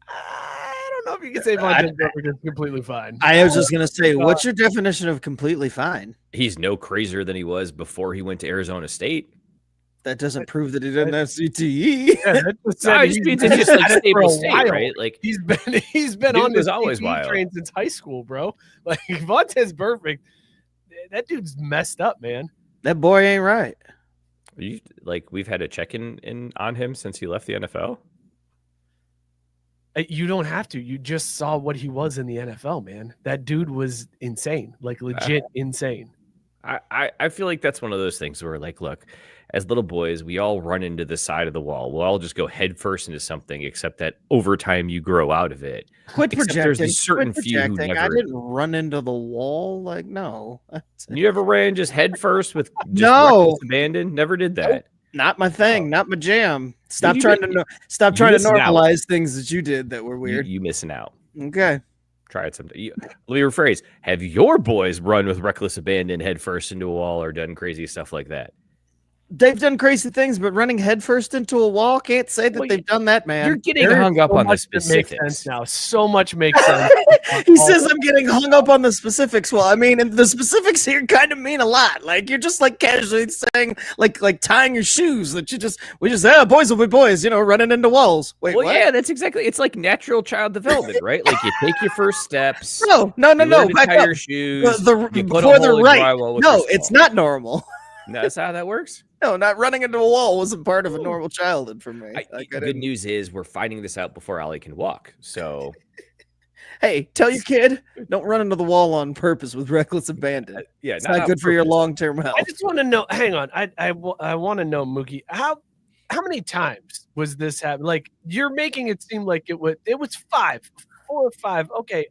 I don't know if you can say Vontez Burfict is completely fine. I was just gonna say, what's your definition of completely fine? He's no crazier than he was before he went to Arizona State. That doesn't prove that he doesn't have CTE. Yeah, that just No, said it's just like had it for stable a state, while. right? Like He's been Dude on was this always CTE wild. train since high school, bro. Like Vontez Burfict, that dude's messed up, man. That boy ain't right. we've had a check-in on him since he left the NFL. You don't have to. You just saw what he was in the NFL, man. That dude was insane, like legit insane. I feel like that's one of those things where, like, look, as little boys, we all run into the side of the wall. We'll all just go head first into something, except that over time you grow out of it. Quit Except projecting. there's a certain Quit few who projecting. never. I didn't run into the wall. Like, no. You ever ran just head first with just No. reckless abandon? Never did that. Not my thing. Not my jam. Stop You trying did- to stop trying to missing out. normalize things that you did that were weird. You missing out. Okay. Try it sometime. Let me rephrase. Have your boys run with reckless abandon head first into a wall or done crazy stuff like that? They've done crazy things, but running headfirst into a wall, can't say that Well, they've done that, man. You're getting There is hung up so on the much that makes specifics. sense now. So much makes sense. He says I'm getting hung up on the specifics. Well, I mean, and the specifics here kind of mean a lot. Like you're just like casually saying, like tying your shoes. That we just boys will be boys, running into walls. Wait, Well, what? yeah, that's exactly. It's like natural child development, right? Like you take your first steps. No. You learn to Back tie up. your shoes. The you put a before the hole in right. drywall with No, your it's saw. not normal. No, that's how that works. No, not running into a wall wasn't part of a normal childhood for me. Good news is we're finding this out before Ollie can walk. So, hey, tell your kid, don't run into the wall on purpose with reckless abandon. yeah, It's not good for your long-term health. I just want to know. Hang on, I want to know, Mookie, how many times was this happen? Like, you're making it seem like it was 4 or 5. Okay,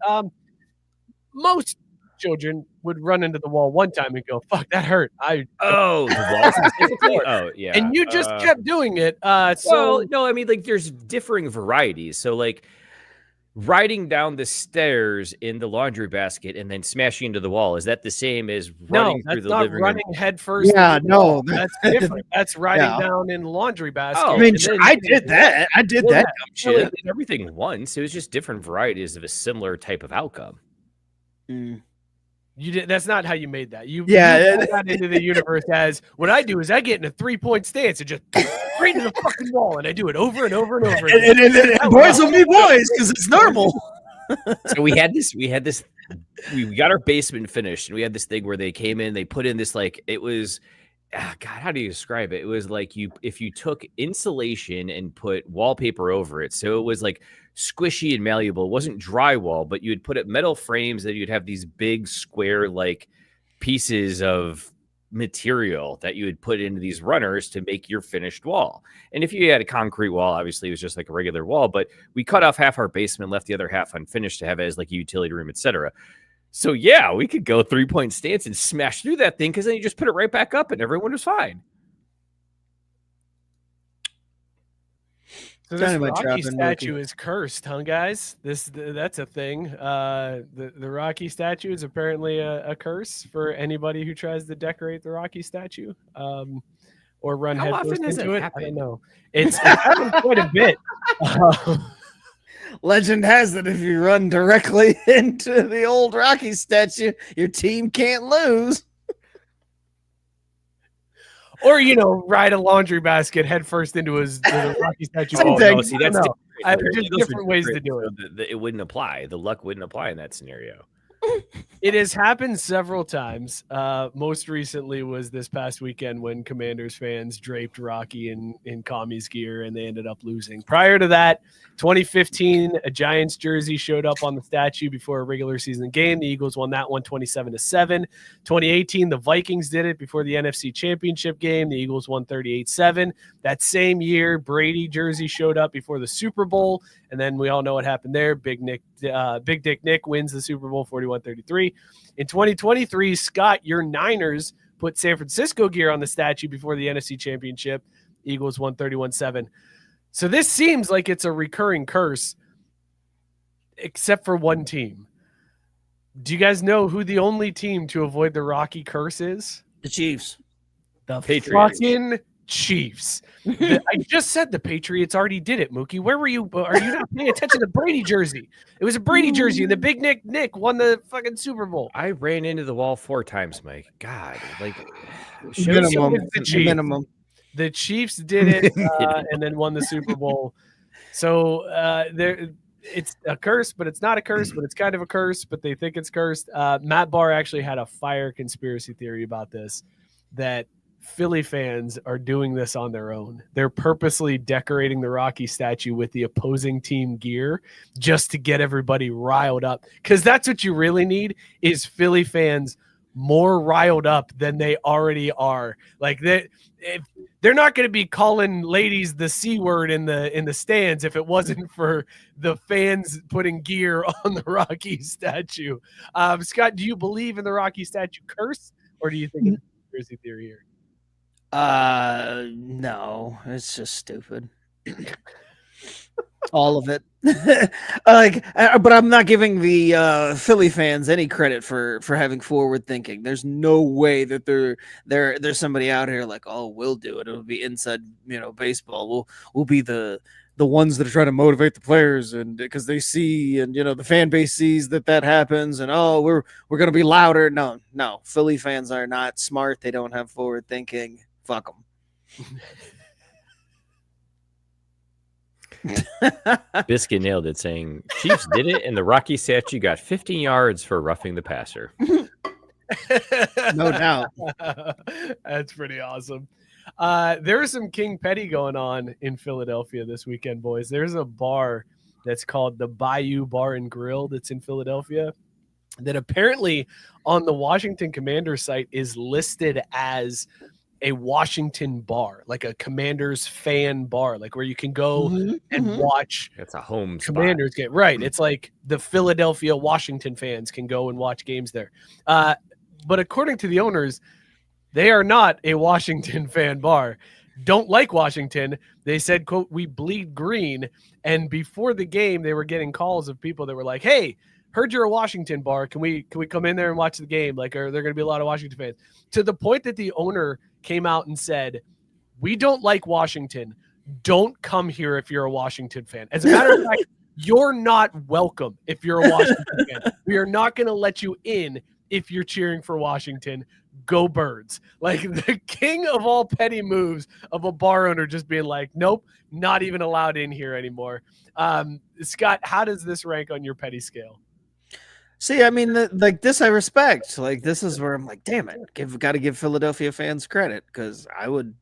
most children would run into the wall one time and go, "Fuck, that hurt." the wall specifically? Oh, yeah. And you just kept doing it. Well, no, I mean, like, there's differing varieties. So, like, riding down the stairs in the laundry basket and then smashing into the wall, is that the same as running through the living room? Running head first. Yeah, no, that's different. That's riding down in the laundry basket. Oh, I mean, I did that. I did that dumb Really shit. did everything once. It was just different varieties of a similar type of outcome. You did. That's not how you made that. You got into the universe as what I do is I get in a 3-point stance and just right into the fucking wall, and I do it over and over and over again. And boys will be boys because it's normal. So we got our basement finished, and we had this thing where they came in, they put in this, like, it was, God, how do you describe it? It was like if you took insulation and put wallpaper over it, so it was like squishy and malleable. It wasn't drywall, but you would put it metal frames, that you'd have these big square like pieces of material that you would put into these runners to make your finished wall. And if you had a concrete wall, obviously it was just like a regular wall, but we cut off half our basement, left the other half unfinished to have it as like a utility room, etc. So yeah, we could go 3-point stance and smash through that thing, because then you just put it right back up and everyone was fine. So this Rocky statue is cursed, huh, guys? That's a thing. The Rocky statue is apparently a curse for anybody who tries to decorate the Rocky statue, or run headfirst into it. I don't know. It's happened quite a bit. Legend has it, if you run directly into the old Rocky statue, your team can't lose. Or, ride a laundry basket head first into the Rocky statue. Same thing. No, see, that's just different ways to do it. So it wouldn't apply. The luck wouldn't apply in that scenario. It has happened several times. Most recently was this past weekend when Commanders fans draped Rocky in Commies gear and they ended up losing. Prior to that, 2015, a Giants jersey showed up on the statue before a regular season game. The Eagles won that one 27-7. 2018, the Vikings did it before the NFC Championship game. The Eagles won 38-7. That same year, Brady jersey showed up before the Super Bowl, and then we all know what happened there. Big Dick Nick wins the Super Bowl 41-33. In 2023, Scott, your Niners put San Francisco gear on the statue before the NFC Championship. Eagles won 31-7. So this seems like it's a recurring curse, except for one team. Do you guys know who the only team to avoid the Rocky curse is? The Chiefs. The Patriots. Fucking Chiefs. I just said the Patriots already did it, Mookie. Where were you? Are you not paying attention to the Brady jersey? It was a Brady jersey, and the Big Nick won the fucking Super Bowl. I ran into the wall 4 times, Mike. God, like, minimum. The Chiefs did it and then won the Super Bowl. So it's a curse, but it's not a curse, but it's kind of a curse, but they think it's cursed. Matt Barr actually had a fire conspiracy theory about this, that Philly fans are doing this on their own. They're purposely decorating the Rocky statue with the opposing team gear just to get everybody riled up. Because that's what you really need, is Philly fans more riled up than they already are. Like they're not going to be calling ladies the C word in the stands if it wasn't for the fans putting gear on the Rocky statue. Scott, do you believe in the Rocky statue curse, or do you think it's a conspiracy theory here? No, it's just stupid. All of it. But I'm not giving the Philly fans any credit for having forward thinking. There's no way that there's somebody out here like, oh, we'll do it. It'll be inside, baseball. We'll be the ones that are trying to motivate the players, and because they see, and the fan base sees that happens, and we're gonna be louder. No, Philly fans are not smart. They don't have forward thinking. Fuck them. Biscuit nailed it, saying Chiefs did it, and the Rocky statue got 15 yards for roughing the passer. No doubt. That's pretty awesome. There is some King Petty going on in Philadelphia this weekend, boys. There's a bar that's called the Bayou Bar and Grill that's in Philadelphia that apparently on the Washington Commanders site is listed as a Washington bar, like a Commanders fan bar, like where you can go and watch. It's a home Commanders game. Right. It's like the Philadelphia Washington fans can go and watch games there. But according to the owners, they are not a Washington fan bar. Don't like Washington. They said, quote, "We bleed green." And before the game, they were getting calls of people that were like, "Hey, heard you're a Washington bar. Can we come in there and watch the game? Like, are there going to be a lot of Washington fans?" To the point that the owner came out and said, "We don't like Washington. Don't come here if you're a Washington fan. As a matter of fact, you're not welcome if you're a Washington fan. We are not going to let you in if you're cheering for Washington. Go Birds." Like the king of all petty moves of a bar owner just being like, "Nope, not even allowed in here anymore." Scott, how does this rank on your petty scale? See, I mean, like this I respect. Like this is where I'm like, damn it, got to give Philadelphia fans credit, because I would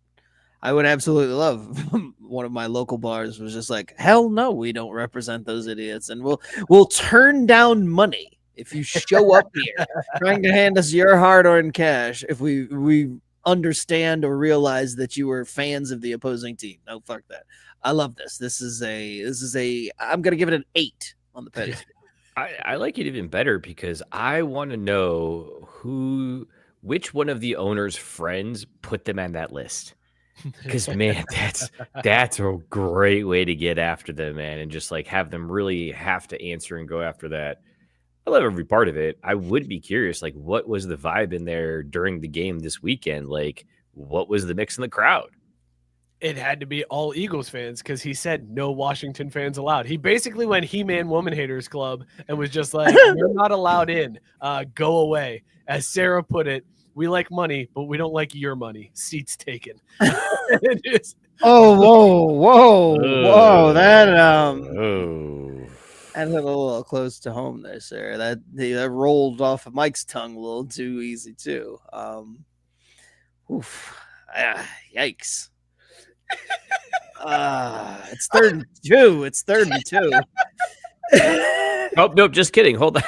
absolutely love one of my local bars was just like, hell no, we don't represent those idiots, and we'll turn down money if you show up here trying to hand us your hard-earned cash if we understand or realize that you were fans of the opposing team. No, fuck that. I love this. This is a I'm gonna give it an 8 on the petty. I like it even better because I want to know which one of the owner's friends put them on that list. Because man, that's a great way to get after them, man, and just like have them really have to answer and go after that. I love every part of it. I would be curious, like, what was the vibe in there during the game this weekend? Like, what was the mix in the crowd? It had to be all Eagles fans because he said no Washington fans allowed. He basically went He-Man Woman Haters Club and was just like, "You're not allowed in. Go away." As Sarah put it, "We like money, but we don't like your money. Seats taken." Whoa! That Oh. that hit a little close to home there, Sarah. That rolled off of Mike's tongue a little too easy too. Yikes! It's 3rd and 2. It's 3rd and 2. Oh, nope, just kidding. Hold on.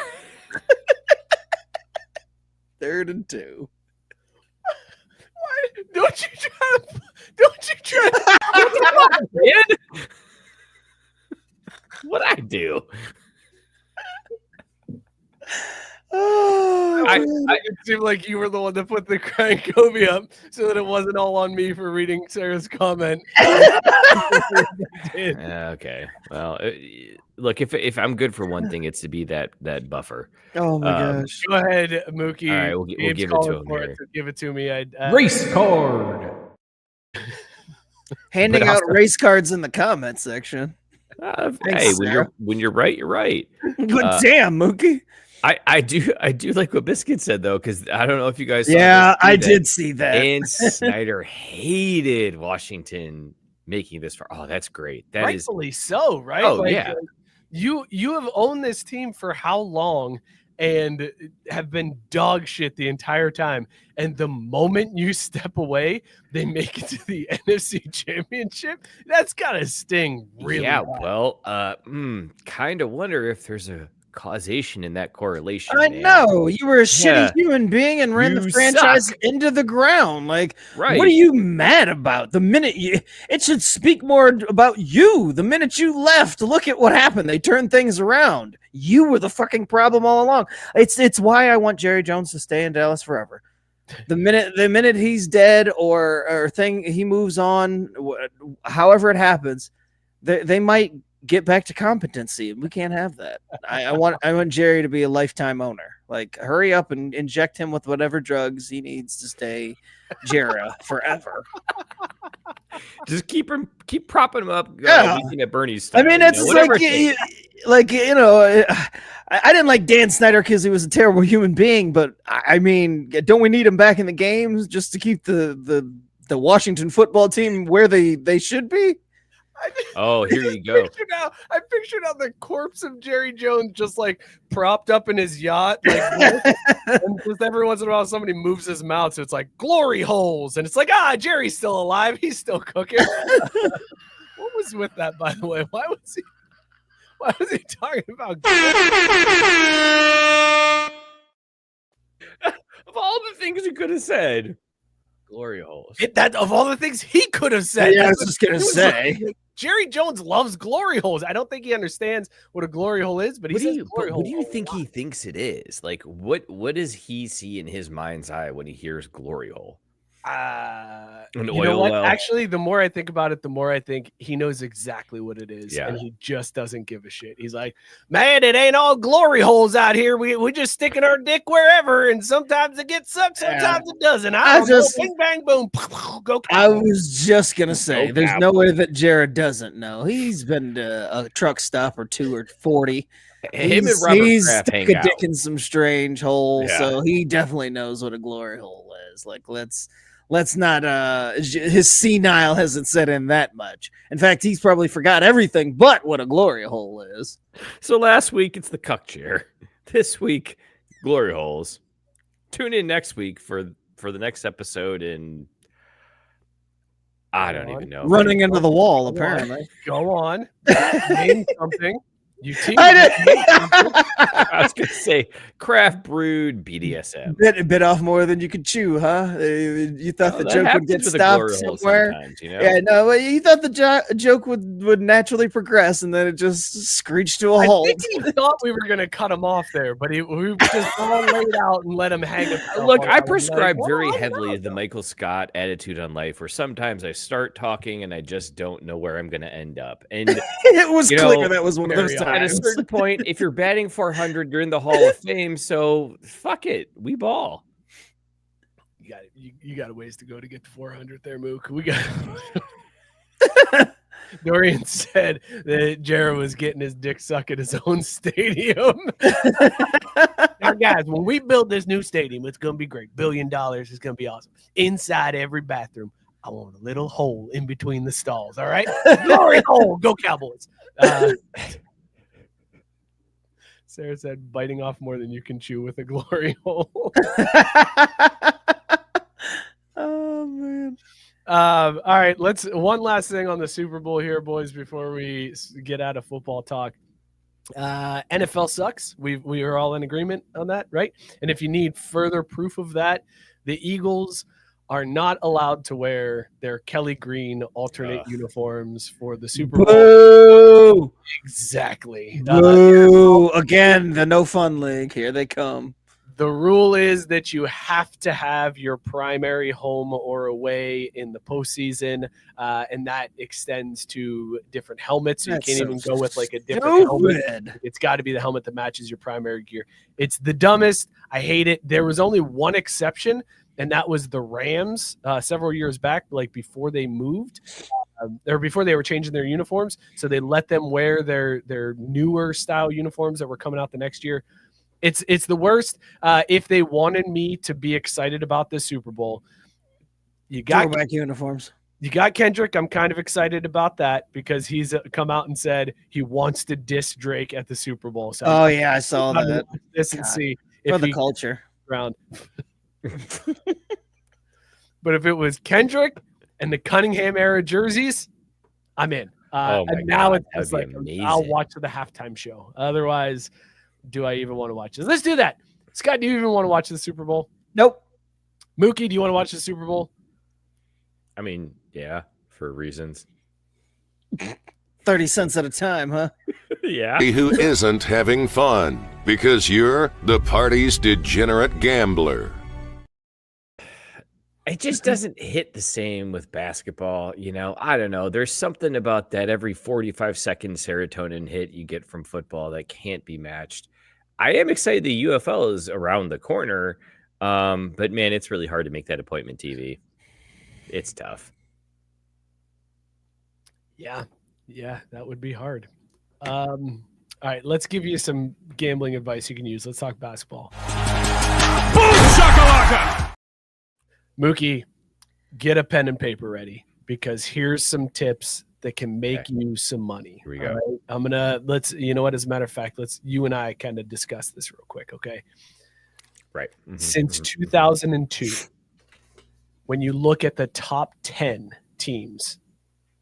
3rd and 2. Why don't you try? Come on, man. What'd I do? Oh, It seemed like you were the one that put the crying Kobe up so that it wasn't all on me for reading Sarah's comment. Okay. Well, look, if I'm good for one thing, it's to be that buffer. oh my gosh! Go ahead, Mookie. All right, we'll give it to him here. Give it to me. Race card. Handing But out also- race cards in the comment section. Hey, Thanks, when you're right, you're right. But damn, Mookie. I do like what Biscuit said though, because I don't know if you guys saw Yeah, this, I did see that. And Snyder hated Washington making this far. Oh, that's great. That is rightfully so, right? Oh, yeah. You have owned this team for how long and have been dog shit the entire time. And the moment you step away, they make it to the NFC Championship. That's gotta sting really yeah. bad. Well, kind of wonder if there's a causation in that correlation. I man. know you were a shitty Yeah. human being and ran the You franchise suck. into the ground. Like, Right. what are you mad about? The minute it should speak more about you. The minute you left, look at what happened. They turned things around. You were the fucking problem all along. It's why I want Jerry Jones to stay in Dallas forever. The minute he's dead or he moves on, however it happens, they might get back to competency. We can't have that. I want Jerry to be a lifetime owner. Like, hurry up and inject him with whatever drugs he needs to stay Jera forever. Just keep propping him up. Yeah. At Bernie's. I mean, it's whatever like, it takes. I didn't like Dan Snyder because he was a terrible human being, but I mean, don't we need him back in the games just to keep the Washington football team where they should be? Oh, here you go. I picture now the corpse of Jerry Jones just like propped up in his yacht, like, and just every once in a while somebody moves his mouth, so it's like glory holes, and it's like Jerry's still alive, he's still cooking. What was with that, by the way? Why was he talking about? Of all the things you could have said, glory holes. That of all the things he could have said. Yeah, I was just gonna say. Like, Jerry Jones loves glory holes. I don't think he understands what a glory hole is, but he says glory hole. What do you think he thinks it is? Like, what does he see in his mind's eye when he hears glory hole? You know what? Well. Actually, the more I think about it, the more I think he knows exactly what it is, Yeah. and he just doesn't give a shit. He's like, man, it ain't all glory holes out here. We just sticking our dick wherever, and sometimes it gets sucked, sometimes it doesn't. I don't know. Bing, bang, boom. Go. I was just gonna say, Go there's Cowboys. no way that Jared doesn't know. He's been to a truck stop or 2 or 40. Him and Robert he's Kraft stuck hang a out. dick in some strange hole, Yeah. so he definitely knows what a glory hole is. Like, let's not his senile hasn't set in that much. In fact, he's probably forgot everything but what a glory hole is. So last week it's the cuck chair. This week, glory holes. Tune in next week for the next episode, and I don't even know. Running into the wall, apparently. Go on. Name something. You tease I was gonna say craft brewed BDSM. Bit off more than you could chew, huh? You thought the That joke would happens get with a stopped glory hole somewhere. sometimes, you know? Yeah, no, you thought the joke would naturally progress, and then it just screeched to a I halt. think he thought we were going to cut him off there, but we just all laid out and let him hang himself. Look, on I top. prescribe Like, very well, heavily to the Michael Scott attitude on life, where sometimes I start talking and I just don't know where I'm going to end up. And It was You clear know, that was one of those very at a times. certain point, if you're batting 400, you're in the Hall of Fame. So fuck it, we ball. You got a ways to go to get to 400 there, Mook. We got. Dorian said that Jared was getting his dick sucked at his own stadium. Now, guys, when we build this new stadium, it's going to be great. $1 billion. It's going to be awesome. Inside every bathroom, I want a little hole in between the stalls. All right, glory hole. Go Cowboys. Sarah said, biting off more than you can chew with a glory hole. Oh man. All right, one last thing on the Super Bowl here, boys, before we get out of football talk. NFL sucks. We are all in agreement on that, right? And if you need further proof of that, the Eagles are not allowed to wear their Kelly Green alternate uniforms for the Super Bowl. Boo! Exactly. Boo! Again, the no fun league. Here they come. The rule is that you have to have your primary home or away in the postseason, and that extends to different helmets. So you That's can't so even go with like a different helmet. Stupid. It's got to be the helmet that matches your primary gear. It's the dumbest. I hate it. There was only one exception, and that was the Rams several years back, like before they moved. Or before they were changing their uniforms, so they let them wear their newer style uniforms that were coming out the next year. It's the worst. If they wanted me to be excited about this Super Bowl, you got Throwback uniforms. You got Kendrick. I'm kind of excited about that because he's come out and said he wants to diss Drake at the Super Bowl. So Oh yeah, I saw I'm gonna that. watch this and God. see For if the he culture. around. But if it was Kendrick and the Cunningham era jerseys, I'm in. Oh my and now God, it's that'd like be I'll amazing. watch the halftime show. Otherwise, do I even want to watch this? Let's do that. Scott, do you even want to watch the Super Bowl? Nope. Mookie, do you want to watch the Super Bowl? I mean, yeah, for reasons. 30 cents at a time, huh? Yeah. Who isn't having fun because you're the party's degenerate gambler. It just doesn't hit the same with basketball. You know, I don't know. There's something about that every 45-second serotonin hit you get from football that can't be matched. I am excited the UFL is around the corner, but man, it's really hard to make that appointment TV. It's tough. Yeah, that would be hard. All right, let's give you some gambling advice you can use. Let's talk basketball. Boom shakalaka! Mookie, get a pen and paper ready because here's some tips that can make you some money. Here we go. Right? I'm gonna you know what? As a matter of fact, you and I kind of discuss this real quick, okay? Right. Since 2002, when you look at the top 10 teams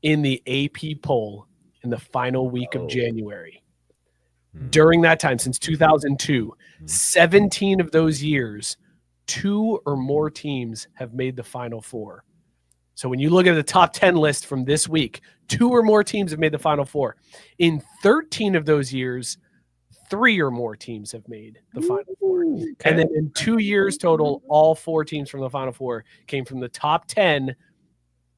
in the AP poll in the final week of January, during that time, since 2002, 17 of those years, 2 or more teams have made the Final Four. So when you look at the top 10 list from this week, 2 or more teams have made the Final Four. In 13 of those years, 3 or more teams have made the Final Four. Okay. And then in 2 years total, all 4 teams from the Final Four came from the top 10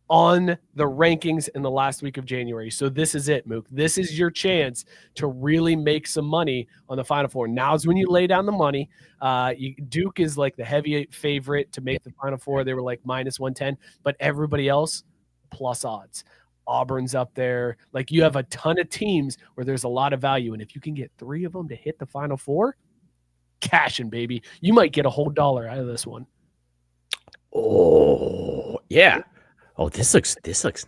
on the rankings in the last week of January. So this is it, Mook. This is your chance to really make some money on the Final Four. Now's when you lay down the money. Duke is like the heavy favorite to make the Final Four. They were like minus 110, but everybody else plus odds. Auburn's up there. Like, you have a ton of teams where there's a lot of value. And if you can get 3 of them to hit the Final Four, cashing, baby. You might get a whole $1 out of this one. Oh, yeah. Oh, this looks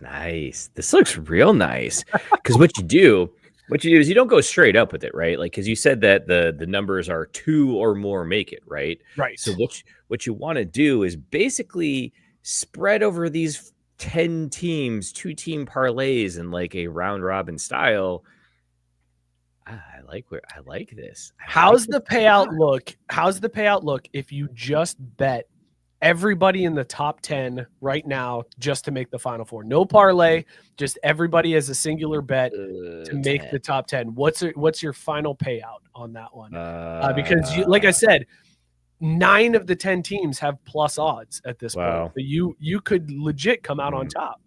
nice. This looks real nice. Because what you do is you don't go straight up with it, right? Like, because you said that the numbers are 2 or more make it, right? Right. So what you want to do is basically spread over these 10 teams, 2-team parlays in like a round robin style. I like this. How's the payout look? How's the payout look if you just bet everybody in the top 10 right now just to make the Final Four? No parlay, just everybody as a singular bet to make 10. The top 10. What's your final payout on that one? Because like I said, 9 of the 10 teams have plus odds at this point. So you could legit come out on top.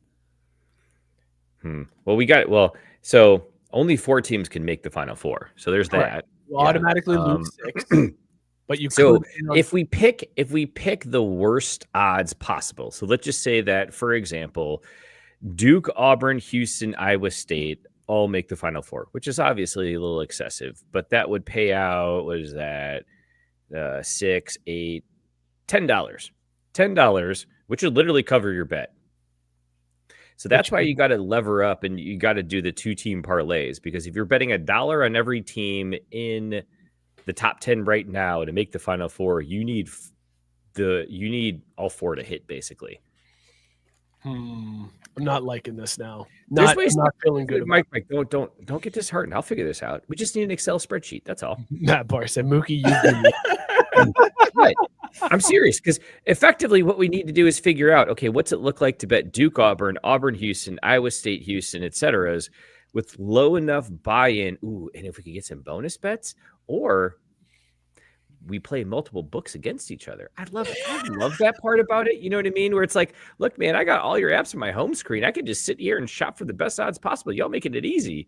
Well, so only 4 teams can make the Final Four. So there's that. You automatically lose 6. But you so if we pick the worst odds possible, so let's just say that, for example, Duke, Auburn, Houston, Iowa State all make the Final Four, which is obviously a little excessive, but that would pay out, what is that, $6, $8, $10, which would literally cover your bet. So that's why you got to lever up and you got to do the 2-team parlays, because if you're betting $1 on every team in the top 10 right now to make the Final Four, you need all 4 to hit, basically. I'm not liking this now. I'm not feeling good. Mike, don't get disheartened. I'll figure this out. We just need an Excel spreadsheet. That's all. Matt Barr said, Mookie, you But I'm serious, because effectively what we need to do is figure out, okay, what's it look like to bet Duke, Auburn, Houston, Iowa State, Houston, etc. with low enough buy-in. Ooh, and if we could get some bonus bets, or we play multiple books against each other. I love that part about it. You know what I mean? Where it's like, look, man, I got all your apps on my home screen. I can just sit here and shop for the best odds possible. Y'all making it easy.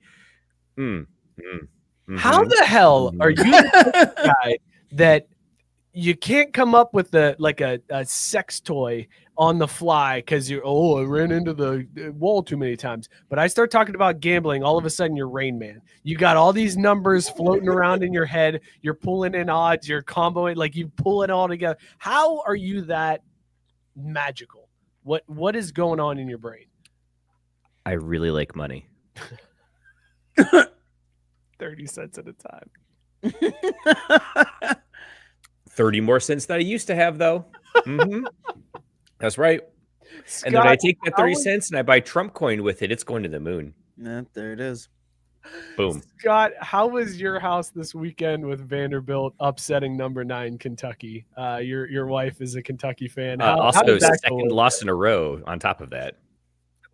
How the hell are you the guy that you can't come up with a sex toy on the fly because I ran into the wall too many times. But I start talking about gambling, all of a sudden you're Rain Man. You got all these numbers floating around in your head. You're pulling in odds. You're comboing, like you pull it all together. How are you that magical? What is going on in your brain? I really like money. 30 cents at a time. 30 more cents than I used to have, though. That's right. Scott, and then I take that 30 cents and I buy Trump coin with it. It's going to the moon. Yeah, there it is. Boom. Scott, how was your house this weekend with Vanderbilt upsetting number 9 Kentucky? Your wife is a Kentucky fan. Also, second loss in a row on top of that.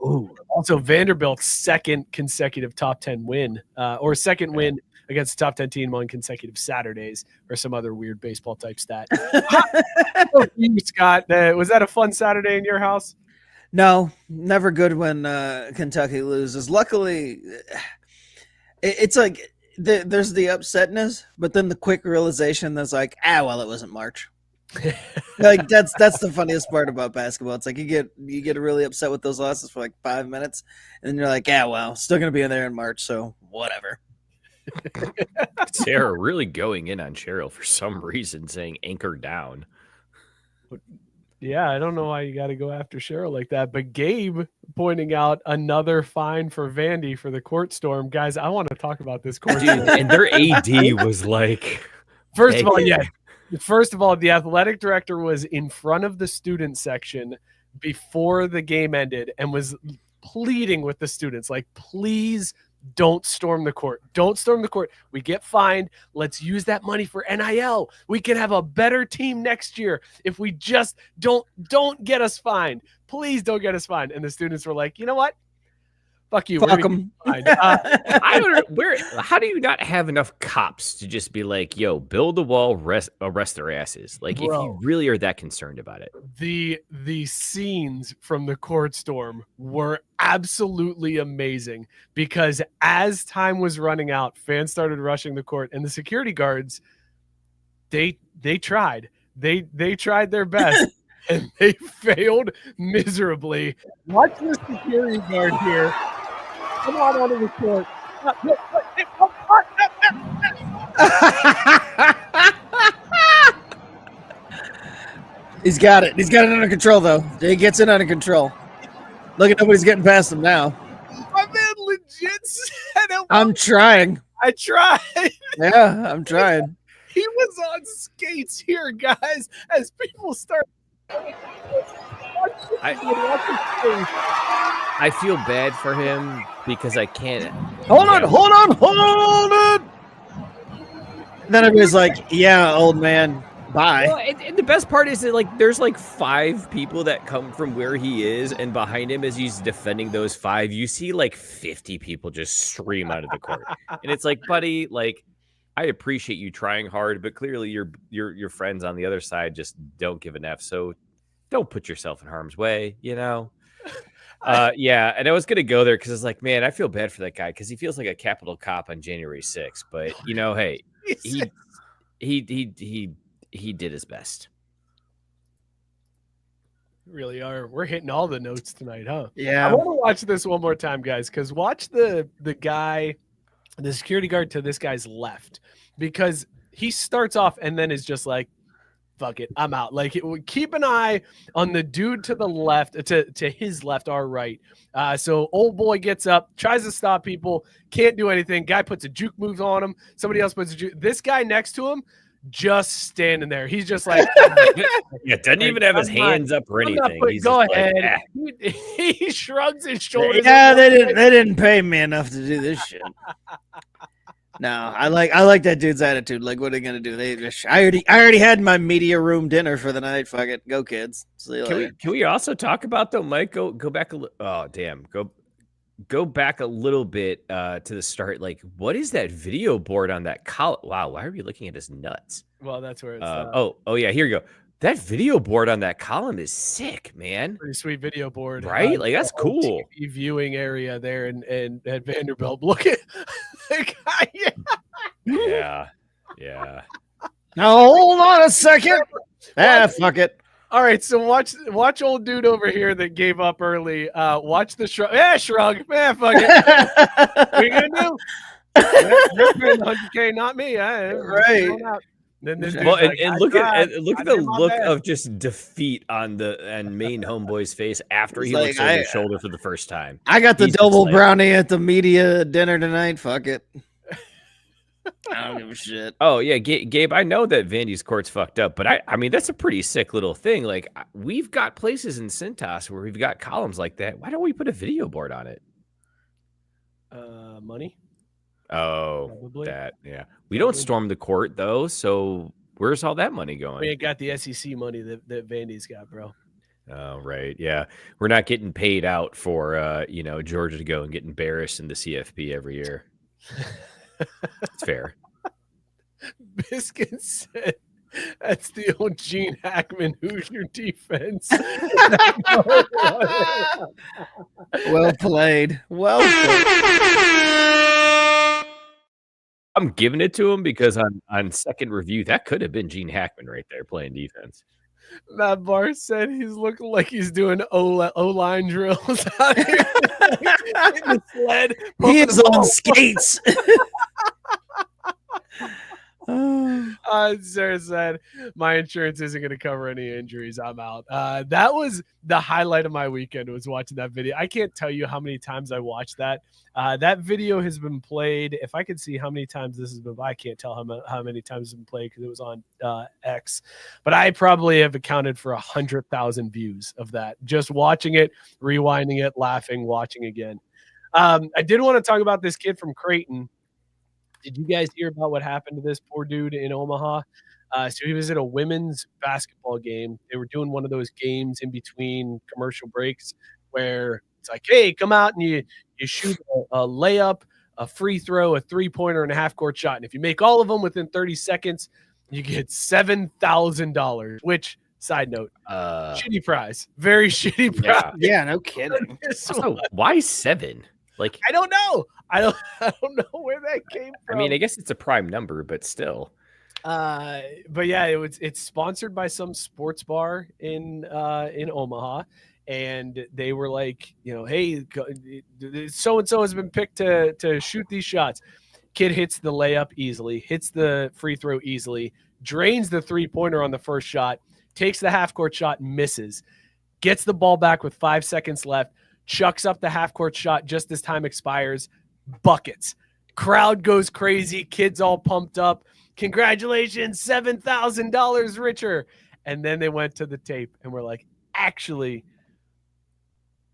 Ooh. Also, Vanderbilt's second consecutive top 10 win, or second win against the top 10 team on consecutive Saturdays, or some other weird baseball type stat. Scott, was that a fun Saturday in your house? No, never good when Kentucky loses. Luckily, it's like there's the upsetness, but then the quick realization that's like, well, it wasn't March. Like that's the funniest part about basketball. It's like you get really upset with those losses for like 5 minutes, and then you're like, well, still gonna be in there in March, so whatever. Sarah really going in on Cheryl for some reason, saying anchor down. Yeah, I don't know why you got to go after Cheryl like that. But Gabe pointing out another fine for Vandy for the court storm. Guys, I want to talk about this court storm. And their AD was like, First of all, the athletic director was in front of the student section before the game ended and was pleading with the students, like, please don't storm the court. Don't storm the court. We get fined. Let's use that money for NIL. We can have a better team next year if we just don't get us fined. Please don't get us fined. And the students were like, you know what? Fuck you. Fuck them. I don't know how do you not have enough cops to just be like, yo, build a wall, arrest their asses? Like, Bro, if you really are that concerned about it. The scenes from the court storm were absolutely amazing because as time was running out, fans started rushing the court, and the security guards, they tried. They tried their best. And they failed miserably. Watch the security guard here. Come on onto the court. He's got it. He's got it under control, though. He gets it under control. Look at nobody's getting past him now. My man legit said it. I'm trying. I tried. Yeah, I'm trying. He was on skates here, guys, as people start. I feel bad for him because I can't. Hold on. Then everybody's like, yeah, old man, bye. Well, and the best part is that, like, there's like 5 people that come from where he is, and behind him as he's defending those 5, you see like 50 people just stream out of the court. And it's like, buddy, like, I appreciate you trying hard, but clearly your friends on the other side just don't give an F. So don't put yourself in harm's way, you know? Yeah, and I was gonna go there because it's like, man, I feel bad for that guy because he feels like a capital cop on January 6th. But you know, hey, he did his best. Really are. We're hitting all the notes tonight, huh? Yeah. I want to watch this one more time, guys, because watch the guy, the security guard to this guy's left, because he starts off and then is just like, fuck it, I'm out. Like, keep an eye on the dude to the left, to his left, our right. So old boy gets up, tries to stop people, can't do anything. Guy puts a juke move on him. Somebody else puts a juke. This guy next to him, just standing there. He's just like, yeah, doesn't even have his hands up or anything. Go like, ahead. He shrugs his shoulders. Yeah, they didn't pay me enough to do this shit. No, I like that dude's attitude. Like, what are they gonna do? I already had my media room dinner for the night. Fuck it, go kids. See you later. Can we also talk about, though, Mike? Go back a little. Oh damn, go back a little bit to the start. Like, what is that video board on that column? Wow, why are we looking at his nuts? Well, that's where it's. Oh yeah, here you go. That video board on that column is sick, man. Pretty sweet video board, right? Like, that's cool. TV viewing area there and at Vanderbilt. Look at the guy. Yeah. Now hold on a second. Fuck it. All right, so watch old dude over here that gave up early. Watch the shrug. Yeah, shrug. Man, fuck it. What are you gonna do? You're paying 100K, not me. Right. Then this Well, like, and look at the look of just defeat on main homeboy's face after he looks over his shoulder for the first time. I got the He's double like, brownie at the media dinner tonight. Fuck it. I don't give a shit. Oh yeah, Gabe. I know that Vandy's court's fucked up, but I mean that's a pretty sick little thing. Like, we've got places in Cintas where we've got columns like that. Why don't we put a video board on it? Money. Oh, Probably. yeah. We don't storm the court though, so where's all that money going? We ain't got the SEC money that Vandy's got, bro. Oh, right. Yeah. We're not getting paid out for Georgia to go and get embarrassed in the CFP every year. It's fair. Biscuit said that's the old Gene Hackman Hoosier defense. Well played. Well played. I'm giving it to him because on second review, that could have been Gene Hackman right there playing defense. Matt Barr said he's looking like he's doing O-line drills out here. In the sled, He is on skates. Sarah said, my insurance isn't going to cover any injuries. I'm out. That was the highlight of my weekend, was watching that video. I can't tell you how many times I watched that. That video has been played. If I could see how many times this has been, I can't tell how many times it's been played because it was on X. But I probably have accounted for 100,000 views of that. Just watching it, rewinding it, laughing, watching again. I did want to talk about this kid from Creighton. Did you guys hear about what happened to this poor dude in Omaha? So he was at a women's basketball game. They were doing one of those games in between commercial breaks where it's like, hey, come out and you shoot a layup, a free throw, a three-pointer, and a half-court shot. And if you make all of them within 30 seconds, you get $7,000, which, side note, shitty prize. Very shitty prize. Yeah, no kidding. Also, why 7? Like, I don't know. I don't know where that came from. I mean, I guess it's a prime number, but still. But yeah, it's sponsored by some sports bar in Omaha, and they were like, hey, so and so has been picked to shoot these shots. Kid hits the layup easily, hits the free throw easily, drains the 3-pointer on the first shot, takes the half-court shot, misses, gets the ball back with 5 seconds left, chucks up the half-court shot just as time expires, buckets. Crowd goes crazy, kids all pumped up. Congratulations, $7,000 richer. And then they went to the tape and were like, actually,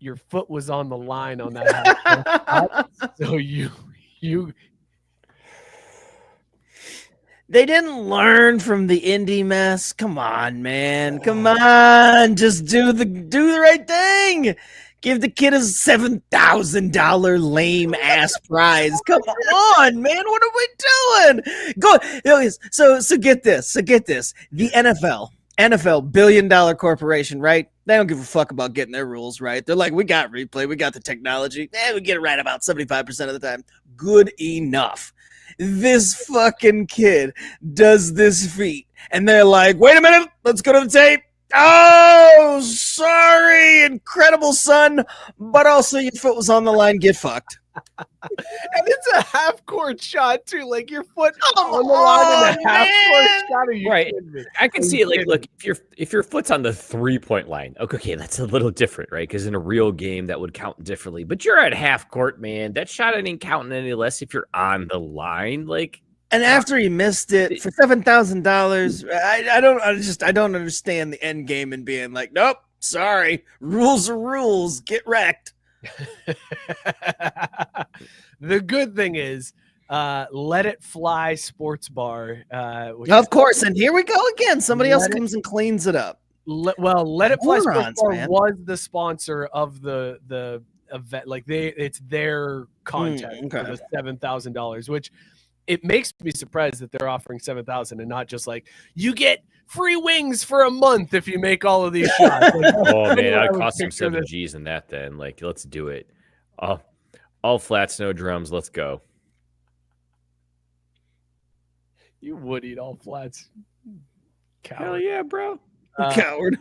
your foot was on the line on that half-court shot, so you They didn't learn from the indie mess. Come on, man. Come on. Just do the right thing. Give the kid a $7,000 lame ass prize. Come on, man. What are we doing? Go. So get this. The NFL, $1 billion corporation, right? They don't give a fuck about getting their rules right. They're like, we got replay, we got the technology. We get it right about 75% of the time. Good enough. This fucking kid does this feat, and they're like, wait a minute, let's go to the tape. Oh, sorry, incredible, son, but also your foot was on the line. Get fucked. And it's a half-court shot too, like your foot on the line in a half-court shot. Are you kidding me? I can see it. Like, look, if your foot's on the 3-point line, okay, that's a little different, right? Because in a real game, that would count differently. But you're at half court, man. That shot ain't counting any less if you're on the line. Like, and after he missed it for $7,000, I don't understand the end game and being like, nope, sorry, rules are rules. Get wrecked. The good thing is, Let It Fly Sports Bar. Of course, and here we go again. Somebody else comes and cleans it up. Let It Fly Sports Bar man. was the sponsor of the event. Like it's their content for the $7,000, which it makes me surprised that they're offering $7,000 and not just like, you get free wings for a month if you make all of these shots. Like, oh man, I'd cost some 7 G's in that then. Like, let's do it. All flats, no drums. Let's go. You would eat all flats. Coward. Hell yeah, bro. Coward.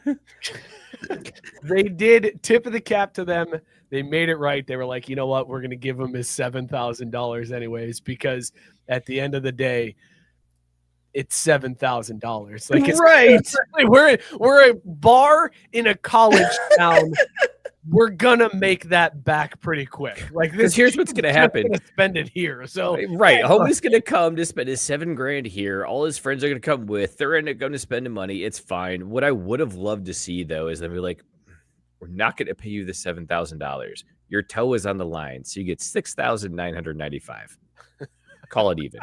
They did tip of the cap to them. They made it right. They were like, you know what? We're going to give him his $7,000 anyways, because at the end of the day, it's $7,000. Like, it's right. We're a bar in a college town. We're gonna make that back pretty quick. Like this. Here's what's gonna happen. Gonna spend it here. So right, homie's gonna come to spend his $7,000 here. All his friends are gonna come with. They're going to spend the money. It's fine. What I would have loved to see though is them be like, we're not gonna pay you the $7,000. Your toe is on the line, so you get $6,995. Call it even.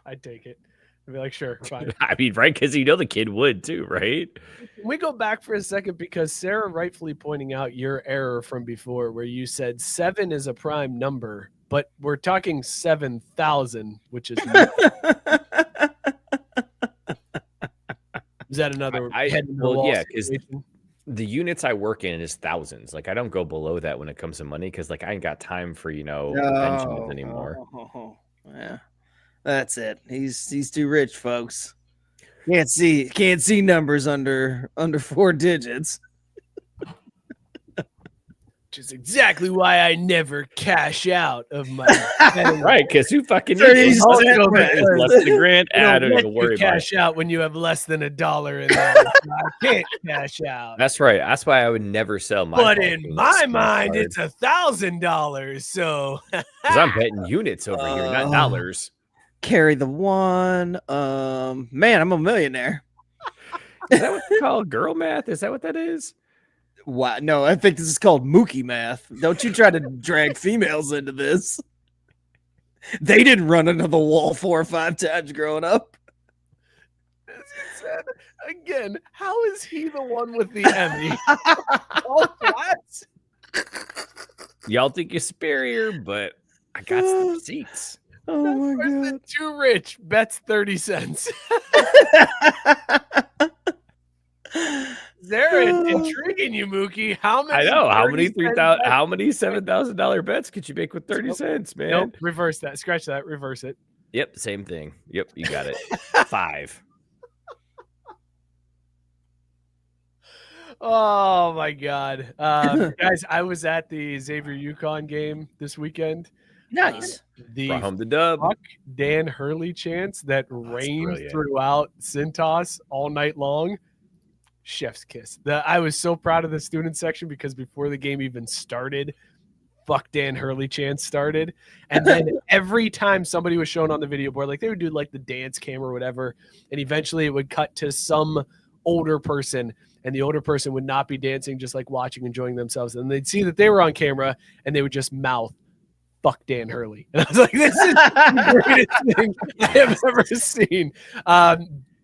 I'd take it. I'd be like, sure, fine. I mean, right? Because the kid would too, right? Can we go back for a second, because Sarah rightfully pointing out your error from before where you said 7 is a prime number, but we're talking 7,000, which is is that another yeah, because the units I work in is thousands. Like, I don't go below that when it comes to money because like I ain't got time for Benjamins anymore. Yeah. That's it. He's too rich, folks. Can't see numbers under 4 digits. Which is exactly why I never cash out of my Right, because who fucking So needs he's it? saying It's less than a grand. I don't even worry about it. cash out when you have less than $1 in there. So I can't cash out. That's right. That's why I would never sell my. But Paul in Skenes my card, mind, it's $1,000. So 'cause I'm betting units over here, not dollars. Carry the one. Man, I'm a millionaire. Is that what they call girl math? Is that what that is? Wow. No, I think this is called Mookie math. Don't you try to drag females into this. They didn't run into the wall 4 or 5 times growing up. as you said, again, how is he the one with the Emmy? Oh, what? Y'all think you're superior, but I got some receipts. Oh my god. Too rich bets 30 cents. They're intriguing you, Mookie. How many? I know how many 30 how many $7,000 bets could you make with 30 cents, man? Nope, reverse that. Scratch that. Reverse it. Yep, same thing. Yep, you got it. 5. Oh my god, guys! I was at the Xavier UConn game this weekend. Nice. The Brought home the dub. fuck Dan Hurley chants that reigned brilliant. throughout Cintas all night long. Chef's kiss. I was so proud of the student section because before the game even started, fuck Dan Hurley chants started. And then every time somebody was shown on the video board, like they would do like the dance cam or whatever, and eventually it would cut to some older person, and the older person would not be dancing, just like watching, enjoying themselves. And they'd see that they were on camera and they would just mouth, fuck Dan Hurley. And I was like, this is the greatest thing I have ever seen.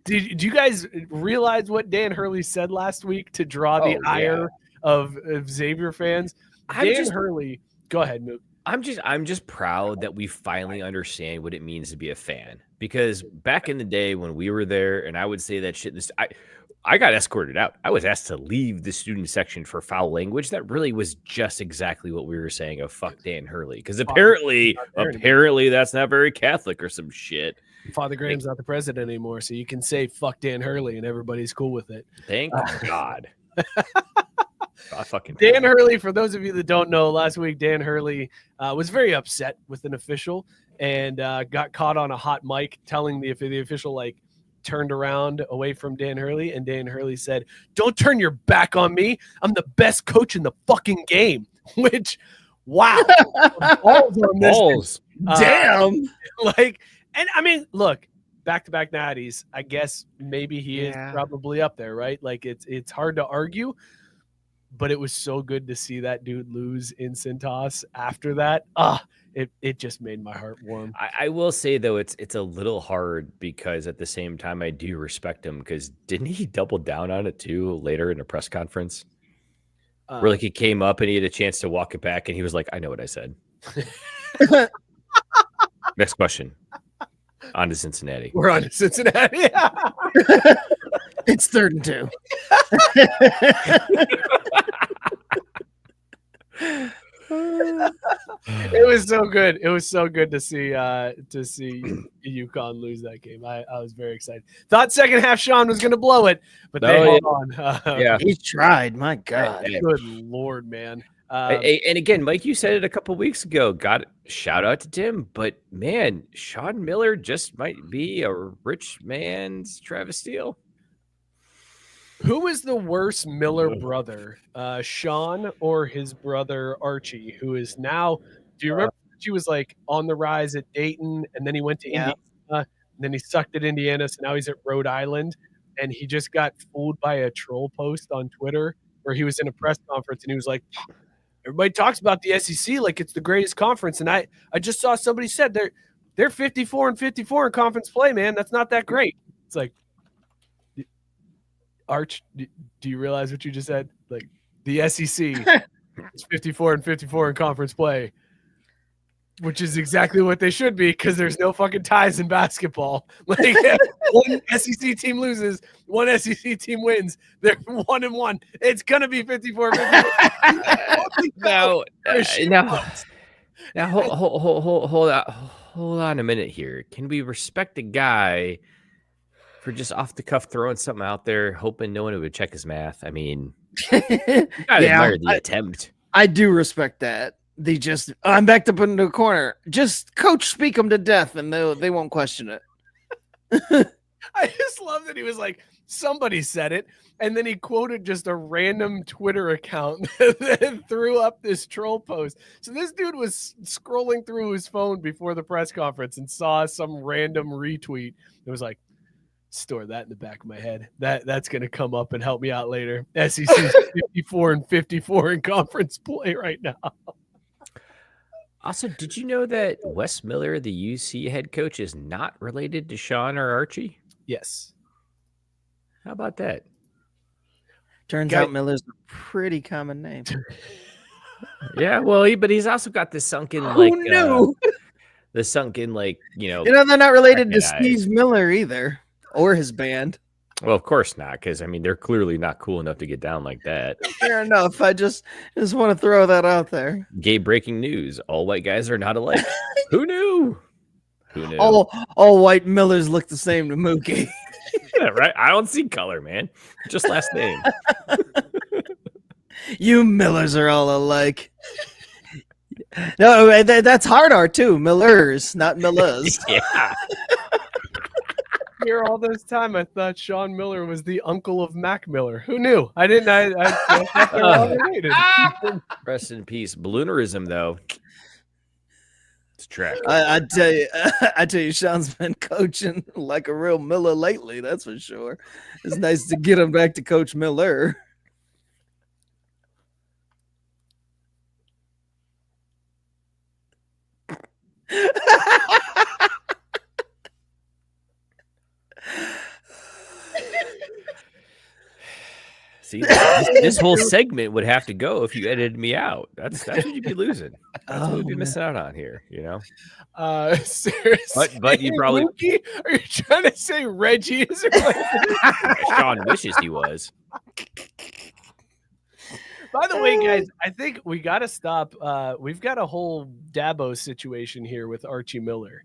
Did you guys realize what Dan Hurley said last week to draw the ire of Xavier fans? Hurley, go ahead, Mook. I'm just proud that we finally understand what it means to be a fan. Because back in the day when we were there, and I would say that shit, I got escorted out. I was asked to leave the student section for foul language. That really was just exactly what we were saying of fuck Dan Hurley. Because apparently that's not very Catholic or some shit. Father Graham's not the president anymore, so you can say fuck Dan Hurley and everybody's cool with it. Thank God. Dan Hurley, for those of you that don't know, last week Dan Hurley was very upset with an official and got caught on a hot mic telling the official, like, turned around away from Dan Hurley, and Dan Hurley said, "Don't turn your back on me. I'm the best coach in the fucking game." Which, wow. Balls. Damn. Like, and I mean, look, back-to-back natties, I guess maybe he is probably up there, right? Like, it's hard to argue, but it was so good to see that dude lose in Cintas after that. It just made my heart warm. I will say, though, it's a little hard because at the same time, I do respect him because didn't he double down on it, too, later in a press conference? Where, like, he came up and he had a chance to walk it back, and he was like, I know what I said. Next question. On to Cincinnati. We're on to Cincinnati. It's 3rd and 2. It was so good. It was so good to see UConn lose that game. I was very excited. Thought second half Sean was going to blow it, but they held on. He tried. My God. Good Lord, man. And again, Mike, you said it a couple weeks ago. Shout out to Tim, but man, Sean Miller just might be a rich man's Travis Steele. Who is the worst Miller brother, Sean or his brother Archie, who is now? Do you remember he was like on the rise at Dayton, and then he went to Indiana, and then he sucked at Indiana, so now he's at Rhode Island, and he just got fooled by a troll post on Twitter where he was in a press conference and he was like, everybody talks about the SEC like it's the greatest conference, and I just saw somebody said they're 54-54 in conference play, man. That's not that great. It's like, Arch, do you realize what you just said? Like, the SEC is 54-54 in conference play, which is exactly what they should be because there's no fucking ties in basketball. Like, one SEC team loses, one SEC team wins. They're 1-1. It's gonna be 54-54. Now, hold on a minute here. Can we respect a guy for just off the cuff throwing something out there, hoping no one would check his math? I mean, you gotta admire the attempt. I do respect that. I'm backed up into a corner. Just coach speak them to death, and they won't question it. I just love that he was like, somebody said it, and then he quoted just a random Twitter account that threw up this troll post. So this dude was scrolling through his phone before the press conference and saw some random retweet. It was like, store that in the back of my head. That's going to come up and help me out later. SEC's 54-54 in conference play right now. Also, did you know that Wes Miller, the UC head coach, is not related to Sean or Archie? Yes. How about that? Turns out Miller's a pretty common name. Yeah, well, but he's also got the sunken Who knew? The sunken they're not related to Steve eyes. Miller either, or his band. Well, of course not, because I mean they're clearly not cool enough to get down like that. Fair enough. I just want to throw that out there. Gay breaking news: all white guys are not alike. Who knew? Who knew? All white Millers look the same to Mookie. Yeah, right? I don't see color, man. Just last name. You Millers are all alike. No, that's hard art too. Millers, not Millers. Yeah. Here all this time, I thought Sean Miller was the uncle of Mac Miller. Who knew? I didn't. I thought they were all related. Rest in peace. Balloonerism, though. It's track. I tell you, Sean's been coaching like a real Miller lately. That's for sure. It's nice to get him back to Coach Miller. See, this whole segment would have to go if you edited me out. That's what you'd be losing. That's what we'd be missing out on here, you know. Seriously, but you probably Mookie? Are you trying to say Reggie is related? Sean wishes he was. By the way, guys, I think we got to stop. We've got a whole Dabo situation here with Archie Miller.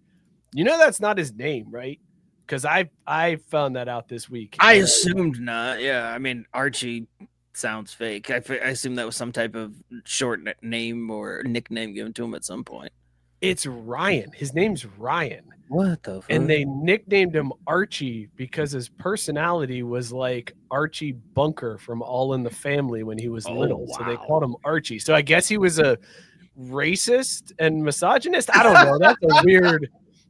You know that's not his name, right? Because I found that out this week. I assumed not. Yeah, I mean Archie sounds fake. I assume that was some type of short name or nickname given to him at some point. It's Ryan. His name's Ryan. What the fuck? And they nicknamed him Archie because his personality was like Archie Bunker from All in the Family when he was little. Wow. So they called him Archie. So I guess he was a racist and misogynist. I don't know.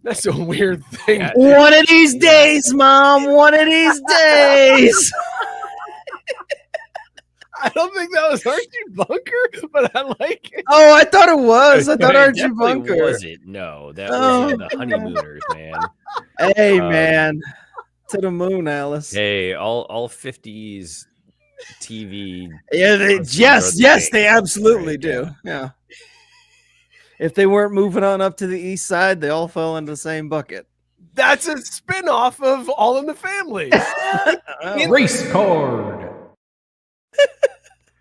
That's a weird thing. Yeah. One of these days, Mom. One of these days. I don't think that was Archie Bunker, but I like it. Oh, I thought it was. I thought It Archie definitely Bunker. wasn't. No, that was the honeymooners, man. Hey, man. To the moon, Alice. Hey, all 50s TV. Yeah, yes, they absolutely Right, do. Yeah. If they weren't moving on up to the east side, they all fell into the same bucket. That's a spinoff of All in the Family. Race card.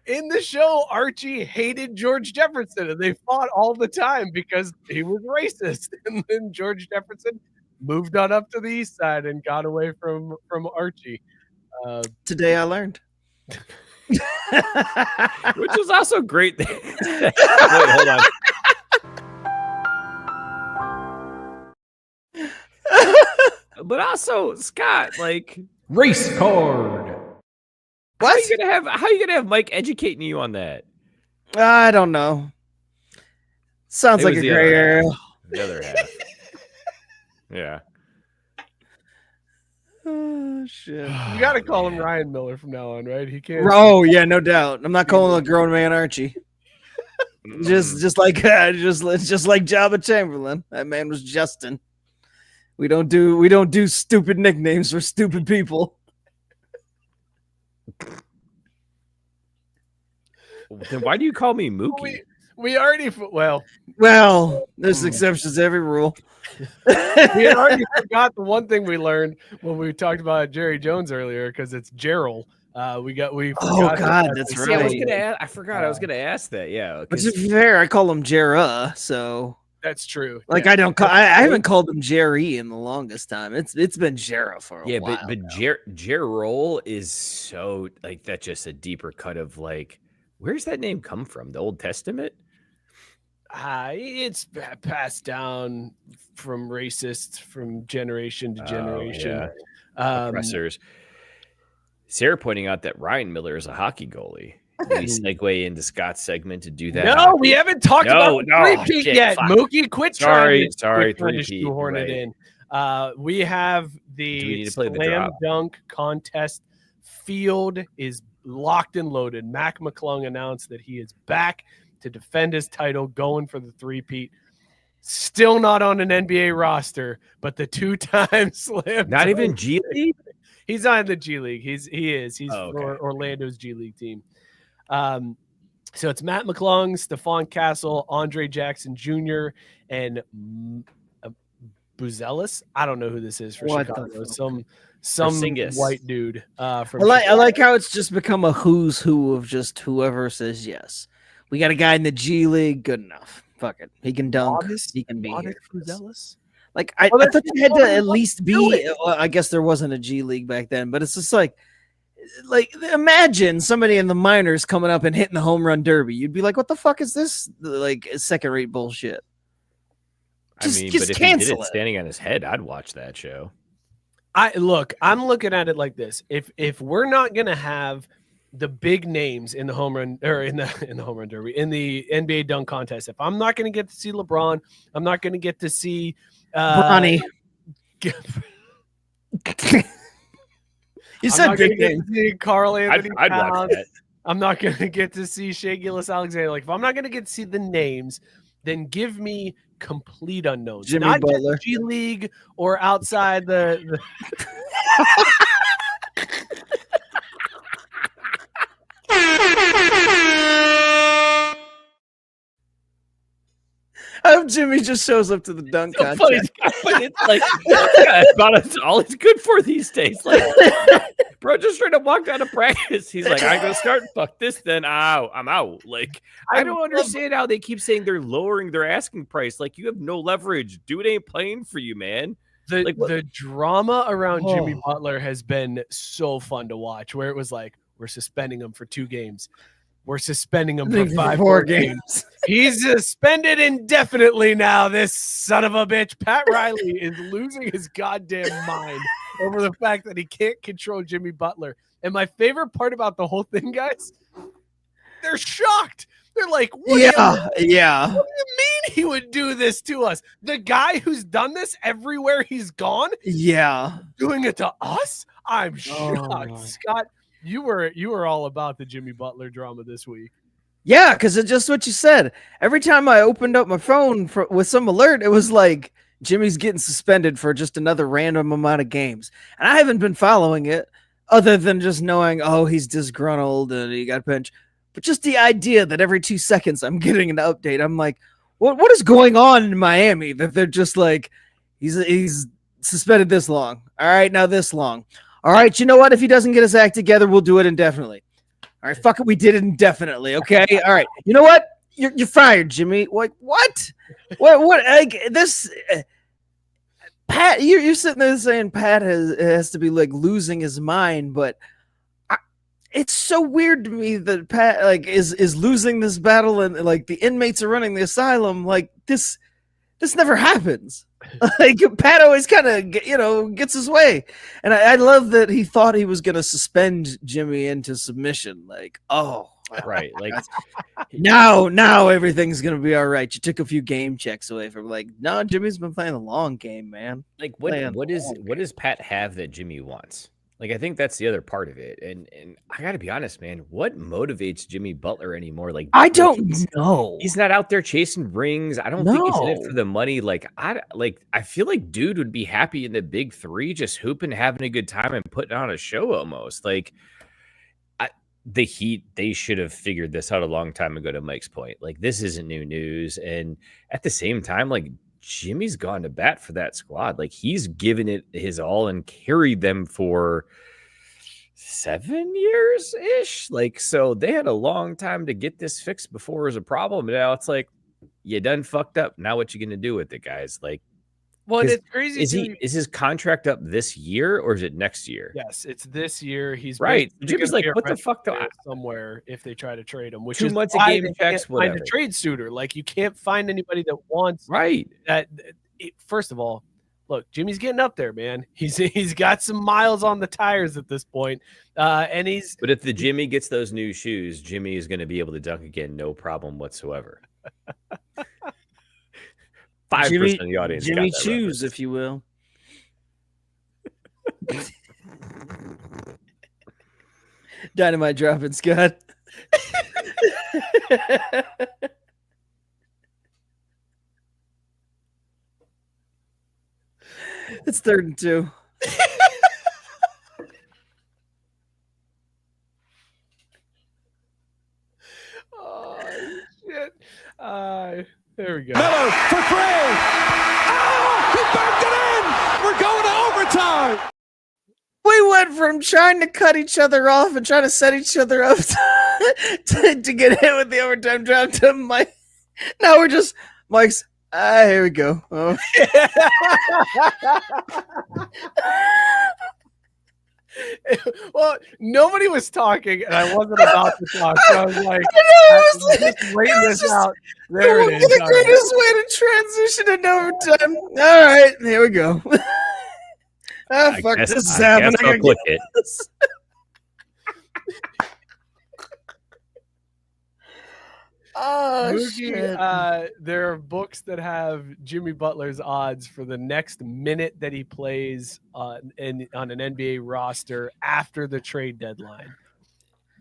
In the show, Archie hated George Jefferson, and they fought all the time because he was racist. And then George Jefferson moved on up to the east side and got away from Archie. Today I learned. Which was also great. Wait, hold on. But also, Scott, like, Race card. how are you gonna have Mike educating you on that? I don't know. Sounds It like was a the gray other area. half. The other half. Yeah. Oh shit. You got to call him Ryan Miller from now on, right? He can't. Oh yeah, no doubt. I'm not calling a grown man Archie. Just like Jabba Chamberlain. That man was Justin. We don't do stupid nicknames for stupid people. Then why do you call me Mookie? We already well, There's exceptions to every rule. we had already forgot the one thing we learned when we talked about Jerry Jones earlier because it's Gerald. Oh forgot God, that- that's Yeah, right. I forgot. I was gonna ask that. Yeah. But to be fair, I call him Jera, so That's true. like Yeah. I haven't called him Jerry in the longest time. It's been Jera for a while. but Gerald is so like that's just a deeper cut of like Where's that name come from? The Old Testament? It's passed down from racists from generation to generation. Oppressors. Sarah pointing out that Ryan Miller is a hockey goalie. Did we segue into Scott's segment to do that? No, we haven't talked about three-peat yet. Fuck. Mookie, quit trying to three-peat, shoehorn it in. We have the slam dunk contest field is locked and loaded. Mac McClung announced that he is back to defend his title, going for the three-peat. Still not on an NBA roster, but the two-time slam. Not even G League. He's on the G League. He's for Orlando's G League team. So it's Matt McClung, Stephon Castle, Andre Jackson Jr., and Buzelis. I don't know who this is for Chicago. Some white dude. From I like how it's just become a who's who of just whoever says yes. We got a guy in the G League. Good enough. Fuck it. He can dunk. He can be here. Buzelis. Like I thought you had to at least be. Well, I guess there wasn't a G League back then, but it's just like imagine somebody in the minors coming up and hitting the home run derby. You'd be like, "What the fuck is this? Like second-rate bullshit." But if he did it standing on his head, I'd watch that show. I'm looking at it like this: if we're not gonna have the big names in the home run or in the home run derby, in the NBA dunk contest, if I'm not gonna get to see LeBron, I'm not gonna get to see Bronny. You said big name. Carl Anthony I'd watch that. I'm not going to get to see Shea Gilgeous-Alexander. Like, if I'm not going to get to see the names, then give me complete unknowns. Jimmy not Butler. just G League or outside the... I hope Jimmy just shows up to the dunk contest. Funny, but it's like about all he's good for these days. Like, bro, just trying to walk down to practice. He's like, I'm gonna start. Fuck this, then I'm out. Like, I don't understand how they keep saying they're lowering their asking price. Like, you have no leverage. Dude ain't playing for you, man. The drama around Jimmy Butler has been so fun to watch. Where it was like, we're suspending him for 2 games. We're suspending him for 5 more games. He's suspended indefinitely now, this son of a bitch. Pat Riley is losing his goddamn mind over the fact that he can't control Jimmy Butler. And my favorite part about the whole thing, guys, they're shocked. They're like, what do you mean he would do this to us? The guy who's done this everywhere he's gone? Yeah. Doing it to us? I'm shocked. Scott, you were all about the Jimmy Butler drama this week. Yeah, because it's just what you said. Every time I opened up my phone with some alert, it was like Jimmy's getting suspended for just another random amount of games. And I haven't been following it other than just knowing, he's disgruntled and he got benched. But just the idea that every 2 seconds I'm getting an update, I'm like, what is going on in Miami? That they're just like, he's suspended this long. All right, now this long. All right, you know what? If he doesn't get his act together, we'll do it indefinitely. All right, fuck it, we did it indefinitely. Okay, all right. You know what? You're fired, Jimmy. Like what? What? Like this? Pat, you're sitting there saying Pat has to be like losing his mind, but it's so weird to me that Pat like is losing this battle and like the inmates are running the asylum. Like this never happens. Like Pat always kind of gets his way, and I love that he thought he was going to suspend Jimmy into submission. Like, right, like now everything's going to be all right. You took a few game checks away from like, no, Jimmy's been playing the long game, man. Like what does Pat have that Jimmy wants? Like, I think that's the other part of it. And I got to be honest, man, what motivates Jimmy Butler anymore? Like, I don't know. He's not out there chasing rings. I don't think he's in it for the money. Like, I feel like dude would be happy in the big 3, just hooping, having a good time and putting on a show almost. Like, the Heat, they should have figured this out a long time ago, to Mike's point. Like, this isn't new news. And at the same time, like, Jimmy's gone to bat for that squad. Like, he's given it his all and carried them for 7 years ish. Like, so they had a long time to get this fixed before it was a problem. Now it's like, you done fucked up. Now what you going to do with it, guys? Like, Well, and 'Cause it's crazy. Is his contract up this year or is it next year? Yes, it's this year. He's Right. basically Jimmy's gonna like, be a what the rental fuck? player somewhere if they try to trade him, which 2 is months of why game they checks, can't find a whatever. trade suitor. Like you can't find anybody that wants Right. that. First of all, look, Jimmy's getting up there, man. He's got some miles on the tires at this point, and he's. But if the Jimmy gets those new shoes, Jimmy is going to be able to dunk again, no problem whatsoever. 5% of the audience. Jimmy got that Choos, reference. if you will. Dynamite dropping, Scott. It's 3rd and 2. Oh shit! There we go. Miller for 3. Oh, he backed it in. We're going to overtime. We went from trying to cut each other off and trying to set each other up to get hit with the overtime drop to Mike. Now we're just Mike's. Here we go. Oh. Well, nobody was talking, and I wasn't about to talk. So I was like, just waiting this out. There it is. The All right. greatest way to transition into overtime. All right, here we go. Fuck, this is happening. I'll click it. Oh, Mookie, shit. there are books that have Jimmy Butler's odds for the next minute that he plays on an NBA roster after the trade deadline.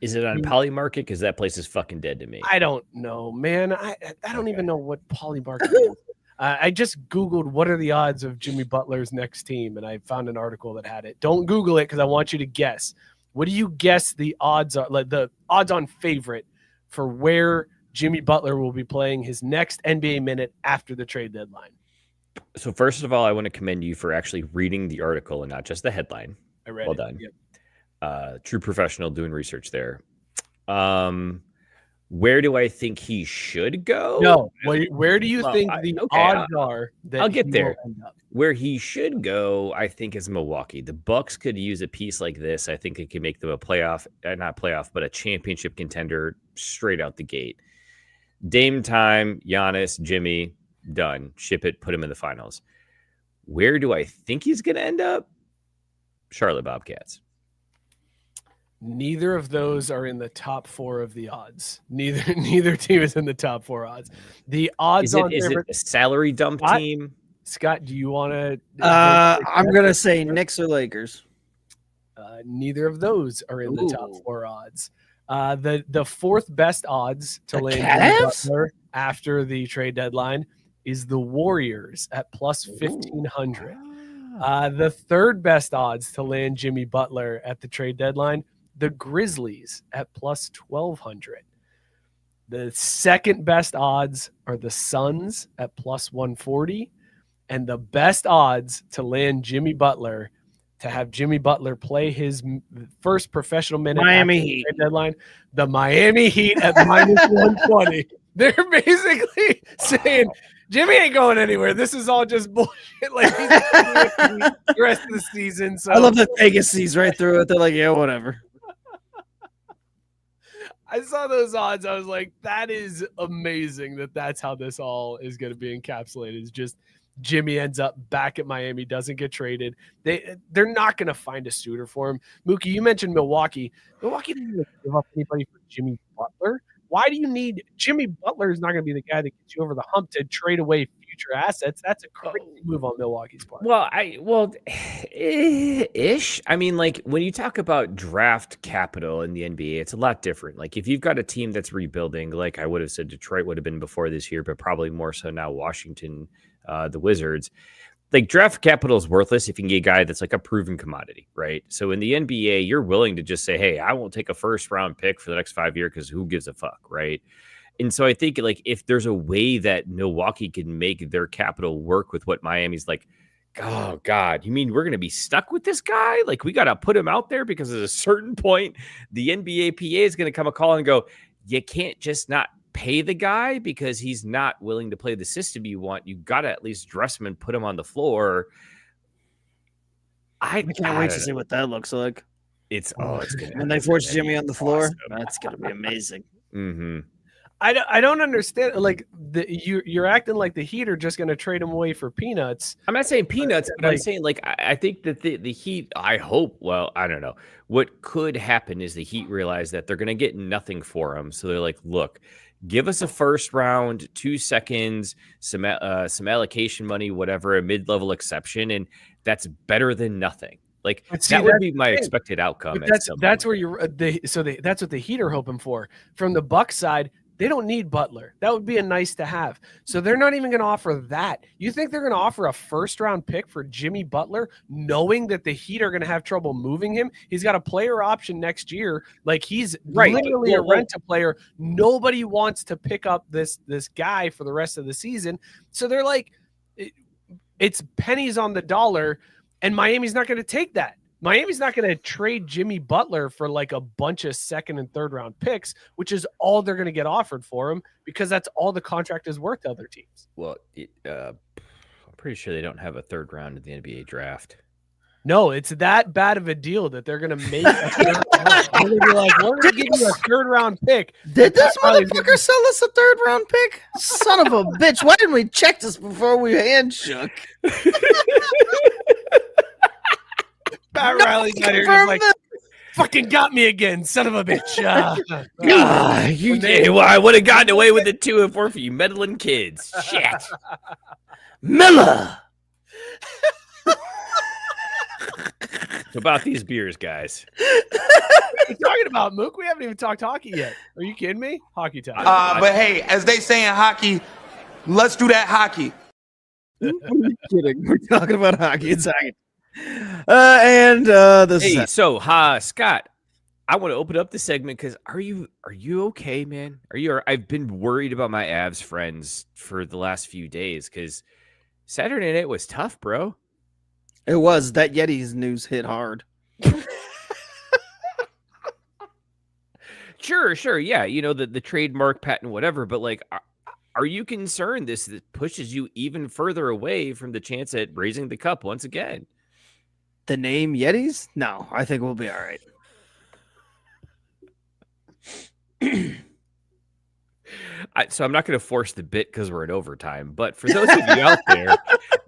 Is it on Polymarket? Because that place is fucking dead to me. I don't know, man. I don't even know what Polymarket is. I just Googled what are the odds of Jimmy Butler's next team, and I found an article that had it. Don't Google it because I want you to guess. What do you guess the odds are? Like the odds on favorite for where Jimmy Butler will be playing his next NBA minute after the trade deadline? So first of all, I want to commend you for actually reading the article and not just the headline. I read Well it. done. Yep. True professional doing research there. Where do I think he should go? No, where do you Well, think the odds I'll- are that I'll get he there. will end up? Where he should go, I think, is Milwaukee. The Bucks could use a piece like this. I think it could make them a not playoff, but a championship contender straight out the gate. Dame time, Giannis, Jimmy, done. Ship it, put him in the finals. Where do I think he's going to end up? Charlotte Bobcats. Neither of those are in the top 4 of the odds. Neither team is in the top 4 odds. The odds Is it a salary dump Scott? team? Scott, do you want to? I'm gonna say Knicks or Lakers. Neither of those are in the top 4 odds. The 4th best odds to The land Jimmy Cavs? Butler after the trade deadline is the Warriors at plus 1,500. The 3rd best odds to land Jimmy Butler at the trade deadline, the Grizzlies at plus 1,200. The 2nd best odds are the Suns at plus 140. And the best odds to land Jimmy Butler, to have Jimmy Butler play his first professional minute Miami after the Heat. trade deadline, the Miami Heat at minus 120. They're basically saying Jimmy ain't going anywhere. This is all just bullshit. Like he's the rest of the season. So I love that Vegas sees right through it. They're like, yeah, whatever. I saw those odds. I was like, that is amazing that that's how this all is going to be encapsulated. It's just Jimmy ends up back at Miami, doesn't get traded. They're not going to find a suitor for him. Mookie, you mentioned Milwaukee. Milwaukee didn't give up anybody for Jimmy Butler. Why do you need Jimmy Butler? Is not going to be the guy that gets you over the hump to trade away future assets. That's a crazy move on Milwaukee's part. Ish. I mean, like when you talk about draft capital in the NBA, it's a lot different. Like if you've got a team that's rebuilding, like I would have said Detroit would have been before this year, but probably more so now Washington, the Wizards. Like draft capital is worthless if you can get a guy that's like a proven commodity, right? So in the NBA, you're willing to just say, hey, I won't take a first round pick for the next 5 years because who gives a fuck, right? And so I think like if there's a way that Milwaukee can make their capital work with what Miami's like, oh God, you mean we're going to be stuck with this guy? Like we got to put him out there because at a certain point, the NBA PA is going to come a call and go, you can't just not pay the guy because he's not willing to play the system you want. You got to at least dress him and put him on the floor. I can't wait to see what that looks like. It's gonna when they force Jimmy on the floor. Awesome. That's gonna be amazing. Mm-hmm. I don't understand. Like you're acting like the Heat are just going to trade him away for peanuts. I'm not saying peanuts, but I'm saying like I think that the Heat. I hope. Well, I don't know. What could happen is the Heat realize that they're going to get nothing for him, so they're like, look, give us a first round, 2 seconds, some allocation money, whatever, a mid-level exception, and that's better than nothing. Like that would be my expected outcome. That's where that's what the Heat are hoping for. From the Bucks side, they don't need Butler. That would be a nice to have. So they're not even going to offer that. You think they're going to offer a first-round pick for Jimmy Butler, knowing that the Heat are going to have trouble moving him? He's got a player option next year. Like he's literally a rent-a-player. Nobody wants to pick up this guy for the rest of the season. So they're like, it's pennies on the dollar, and Miami's not going to take that. Miami's not going to trade Jimmy Butler for like a bunch of second and third round picks, which is all they're going to get offered for him because that's all the contract is worth to other teams. Well, I'm pretty sure they don't have a third round in the NBA draft. No, it's that bad of a deal that they're going to make a third round. They're going to be like, we're going to give you a third round pick. Did this motherfucker sell us a third round pick? Son of a bitch. Why didn't we check this before we handshook? Pat Riley's out here just like, fucking got me again, son of a bitch. I would have gotten away with it too if we're for you meddling kids. Shit. Miller. About these beers, guys. What are you talking about, Mook? We haven't even talked hockey yet. Are you kidding me? Hockey time. But hey, as they say in hockey, let's do that hockey. What are you kidding? We're talking about hockey. It's hockey. Scott, I want to open up the segment because are you okay, man? I've been worried about my Avs friends for the last few days because Saturday night was tough, bro. It was. That Yeti's news hit hard. Sure, yeah. You know, the trademark patent, whatever, but like are you concerned this pushes you even further away from the chance at raising the cup once again? The name Yetis? No, I think we'll be all right. So I'm not going to force the bit because we're in overtime, but for those of you out there,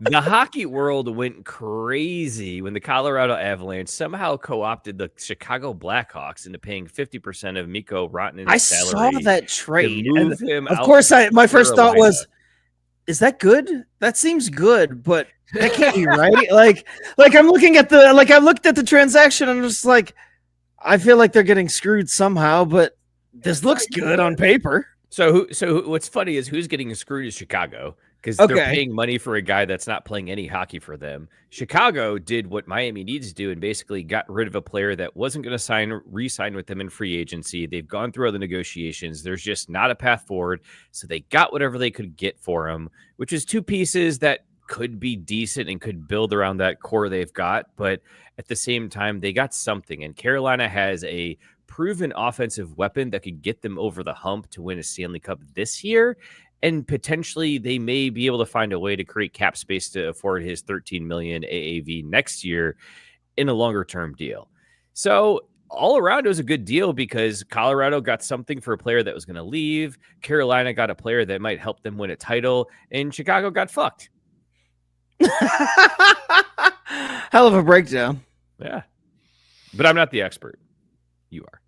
the hockey world went crazy when the Colorado Avalanche somehow co-opted the Chicago Blackhawks into paying 50% of Mikko Rantanen's salary. I saw that trade. Move him of course, my first thought was, is that good? That seems good, but that can't be right. Like I'm looking at I looked at the transaction and I'm just like, I feel like they're getting screwed somehow, but this looks good on paper. So what's funny is who's getting screwed is Chicago because they're paying money for a guy that's not playing any hockey for them. Chicago did what Miami needs to do and basically got rid of a player that wasn't going to re-sign with them in free agency. They've gone through other negotiations. There's just not a path forward. So they got whatever they could get for him, which is two pieces that could be decent and could build around that core they've got. But at the same time, they got something. And Carolina has a proven offensive weapon that could get them over the hump to win a Stanley Cup this year. And potentially they may be able to find a way to create cap space to afford his $13 million AAV next year in a longer term deal. So all around, it was a good deal because Colorado got something for a player that was going to leave. Carolina got a player that might help them win a title, and Chicago got fucked. Hell of a breakdown. Yeah. But I'm not the expert. You are.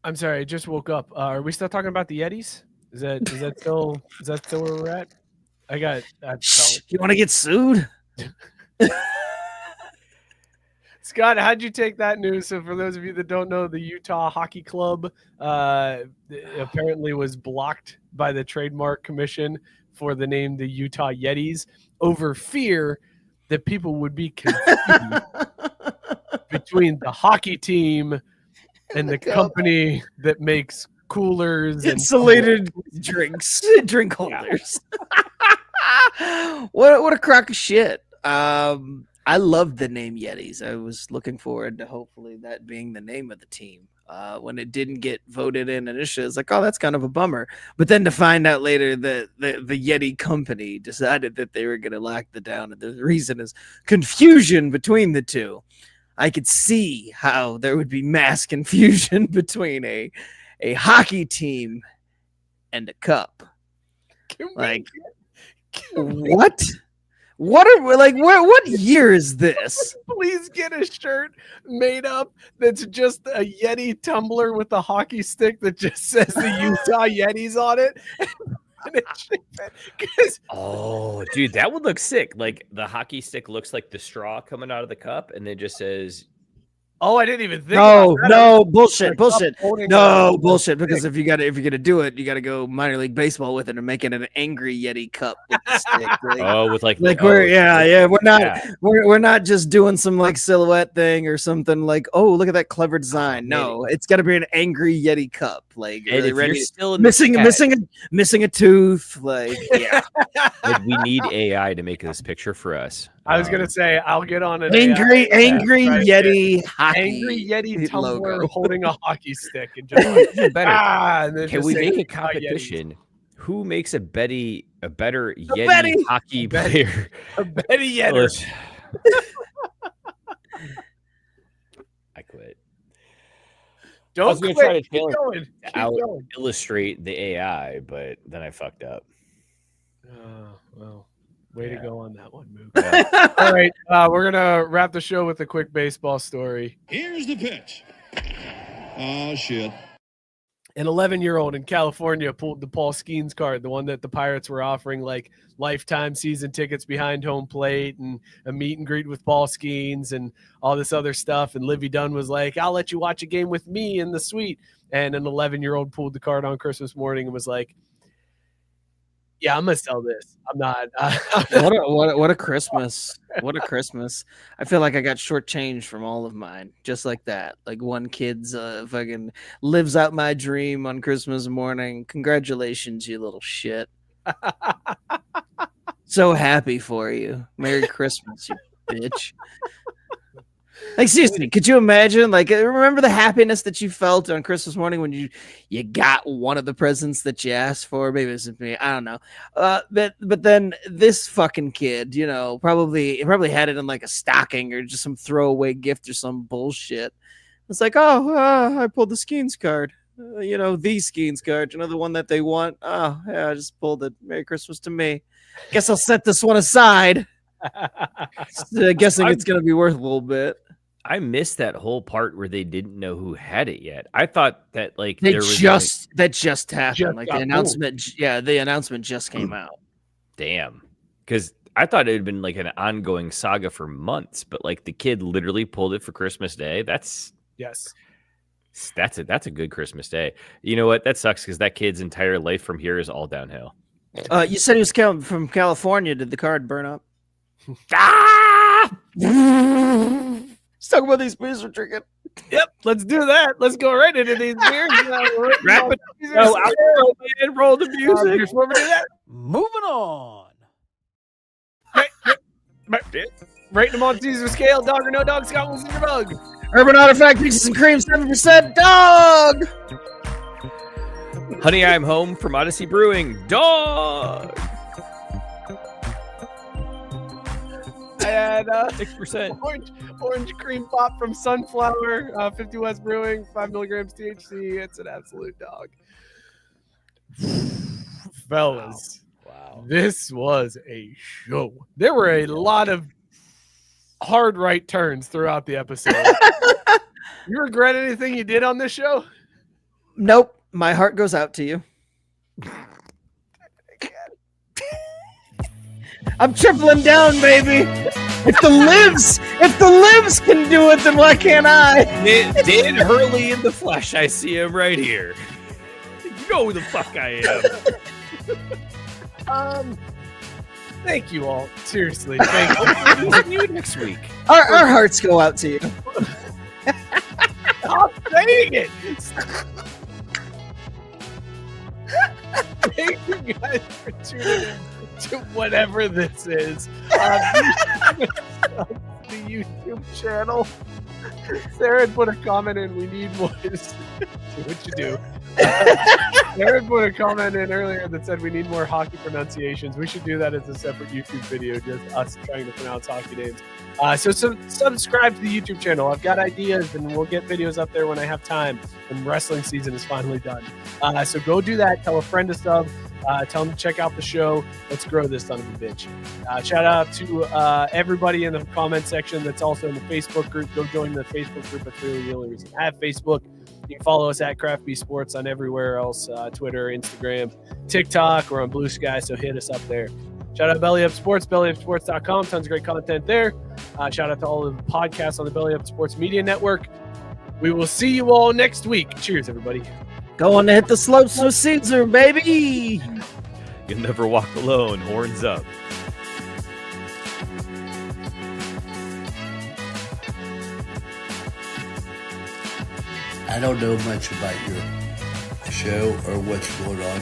I'm sorry, I just woke up. Are we still talking about the Yetis? Is that still where we're at? You want to get sued? Scott, how'd you take that news? So for those of you that don't know, the Utah Hockey Club apparently was blocked by the Trademark Commission for the name the Utah Yetis over fear that people would be confused between the hockey team and the company that makes coolers insulated drink holders. What a crock of shit. I love the name Yetis. I was looking forward to hopefully that being the name of the team. when it didn't get voted in initially. It's like, oh, that's kind of a bummer. But then to find out later that the Yeti company decided that they were going to lock the down, and the reason is confusion between the two. I could see how there would be mass confusion between a hockey team and a cup. Like, what? What are like? What year is this? Please get a shirt made up that's just a Yeti tumbler with a hockey stick that just says the Utah Yetis on it. Oh, dude, that would look sick. Like the hockey stick looks like the straw coming out of the cup, and it just says, "Oh, I didn't even think." about that. No, bullshit. No, a bullshit. Because if you're gonna do it, you gotta go minor league baseball with it and make it an angry Yeti cup with the stick. Like, with like we're not just doing some like silhouette thing or something like, oh, look at that clever design. No, it's got to be an angry Yeti cup. Like, and if ready, you're still in missing a tooth. Like, yeah. We need AI to make this picture for us. I was gonna say I'll get on an angry Yeti hockey angry Yeti tumbler logo. holding a hockey stick and just like, better. and then Can just we say, make a "Utah competition? Who makes a better Yeti Betty. hockey player? Yetis." A Betty Yetter. I quit. I Don't was gonna quit. try to Keep challenge going. Keep out going. illustrate the AI, but then I fucked up. Well, way to go on that one, Mook. All right, we're gonna wrap the show with a quick baseball story. Here's the pitch. Oh, shit. An 11-year-old in California pulled the Paul Skenes card, the one that the Pirates were offering like lifetime season tickets behind home plate and a meet and greet with Paul Skenes and all this other stuff. And Livy Dunn was like, I'll let you watch a game with me in the suite. And an 11-year-old pulled the card on Christmas morning and was like, yeah, I'm going to sell this. I'm not. What a Christmas. What a Christmas. I feel like I got shortchanged from all of mine. Just like that. Like one kid's fucking lives out my dream on Christmas morning. Congratulations, you little shit. So happy for you. Merry Christmas, you bitch. Like, seriously, could you imagine? Like, remember the happiness that you felt on Christmas morning when you got one of the presents that you asked for? Maybe it's me. I don't know. But then this fucking kid, you know, probably had it in like a stocking or just some throwaway gift or some bullshit. It's like, I pulled the Skenes card. You know, the Skenes card. You know, the one that they want. Oh, yeah, I just pulled it. Merry Christmas to me. Guess I'll set this one aside. Guessing it's going to be worth a little bit. I missed that whole part where they didn't know who had it yet. I thought that like that just happened. Just like the announcement, the announcement just came out. Damn, because I thought it had been like an ongoing saga for months, but like the kid literally pulled it for Christmas Day. That's a good Christmas day. You know what? That sucks because that kid's entire life from here is all downhill. You said he was from California. Did the card burn up? Let's talk about these beers we're drinking. Yep, let's do that. Let's go right into these beers. Wrap it. Roll the music. Before we do that, Moving on. rate them on Caesar scale. Dog or no dog? Scott Wilson, your bug. Urban Artifact Peaches and Cream 7% dog. Honey, I'm home from Odyssey Brewing. Dog. I had 6%. orange cream pop from Sunflower, 50 West Brewing, 5 milligrams THC. It's an absolute dog. Fellas, Wow. this was a show. There were a lot of hard right turns throughout the episode. You regret anything you did on this show? Nope. My heart goes out to you. I'm tripling down, baby. If the libs can do it, then why can't I? Dan Hurley in the flesh. I see him right here. You know who the fuck I am. Thank you all. Seriously, thank you. See you next week. Our hearts go out to you. Stop saying it. Thank you guys for tuning in to whatever this is. The YouTube channel. Sarah put a comment in. We need more. Do what you do. Sarah put a comment in earlier that said we need more hockey pronunciations. We should do that as a separate YouTube video, just us trying to pronounce hockey names. So subscribe to the YouTube channel. I've got ideas, and we'll get videos up there when I have time. When wrestling season is finally done. So go do that. Tell a friend to sub. Tell them to check out the show. Let's grow this son of a bitch. Shout out to everybody in the comment section that's also in the Facebook group. Go join the Facebook group. It's really the only reason I have Facebook. You can follow us at Craft Bee Sports on everywhere else, Twitter, Instagram, TikTok, or on Blue Sky, so hit us up there. Shout out Belly Up Sports, bellyupsports.com. Tons of great content there. Shout out to all of the podcasts on the Belly Up Sports Media Network. We will see you all next week. Cheers, everybody. Going to hit the slopes with Caesar, baby. You'll never walk alone. Horns up. I don't know much about your show or what's going on,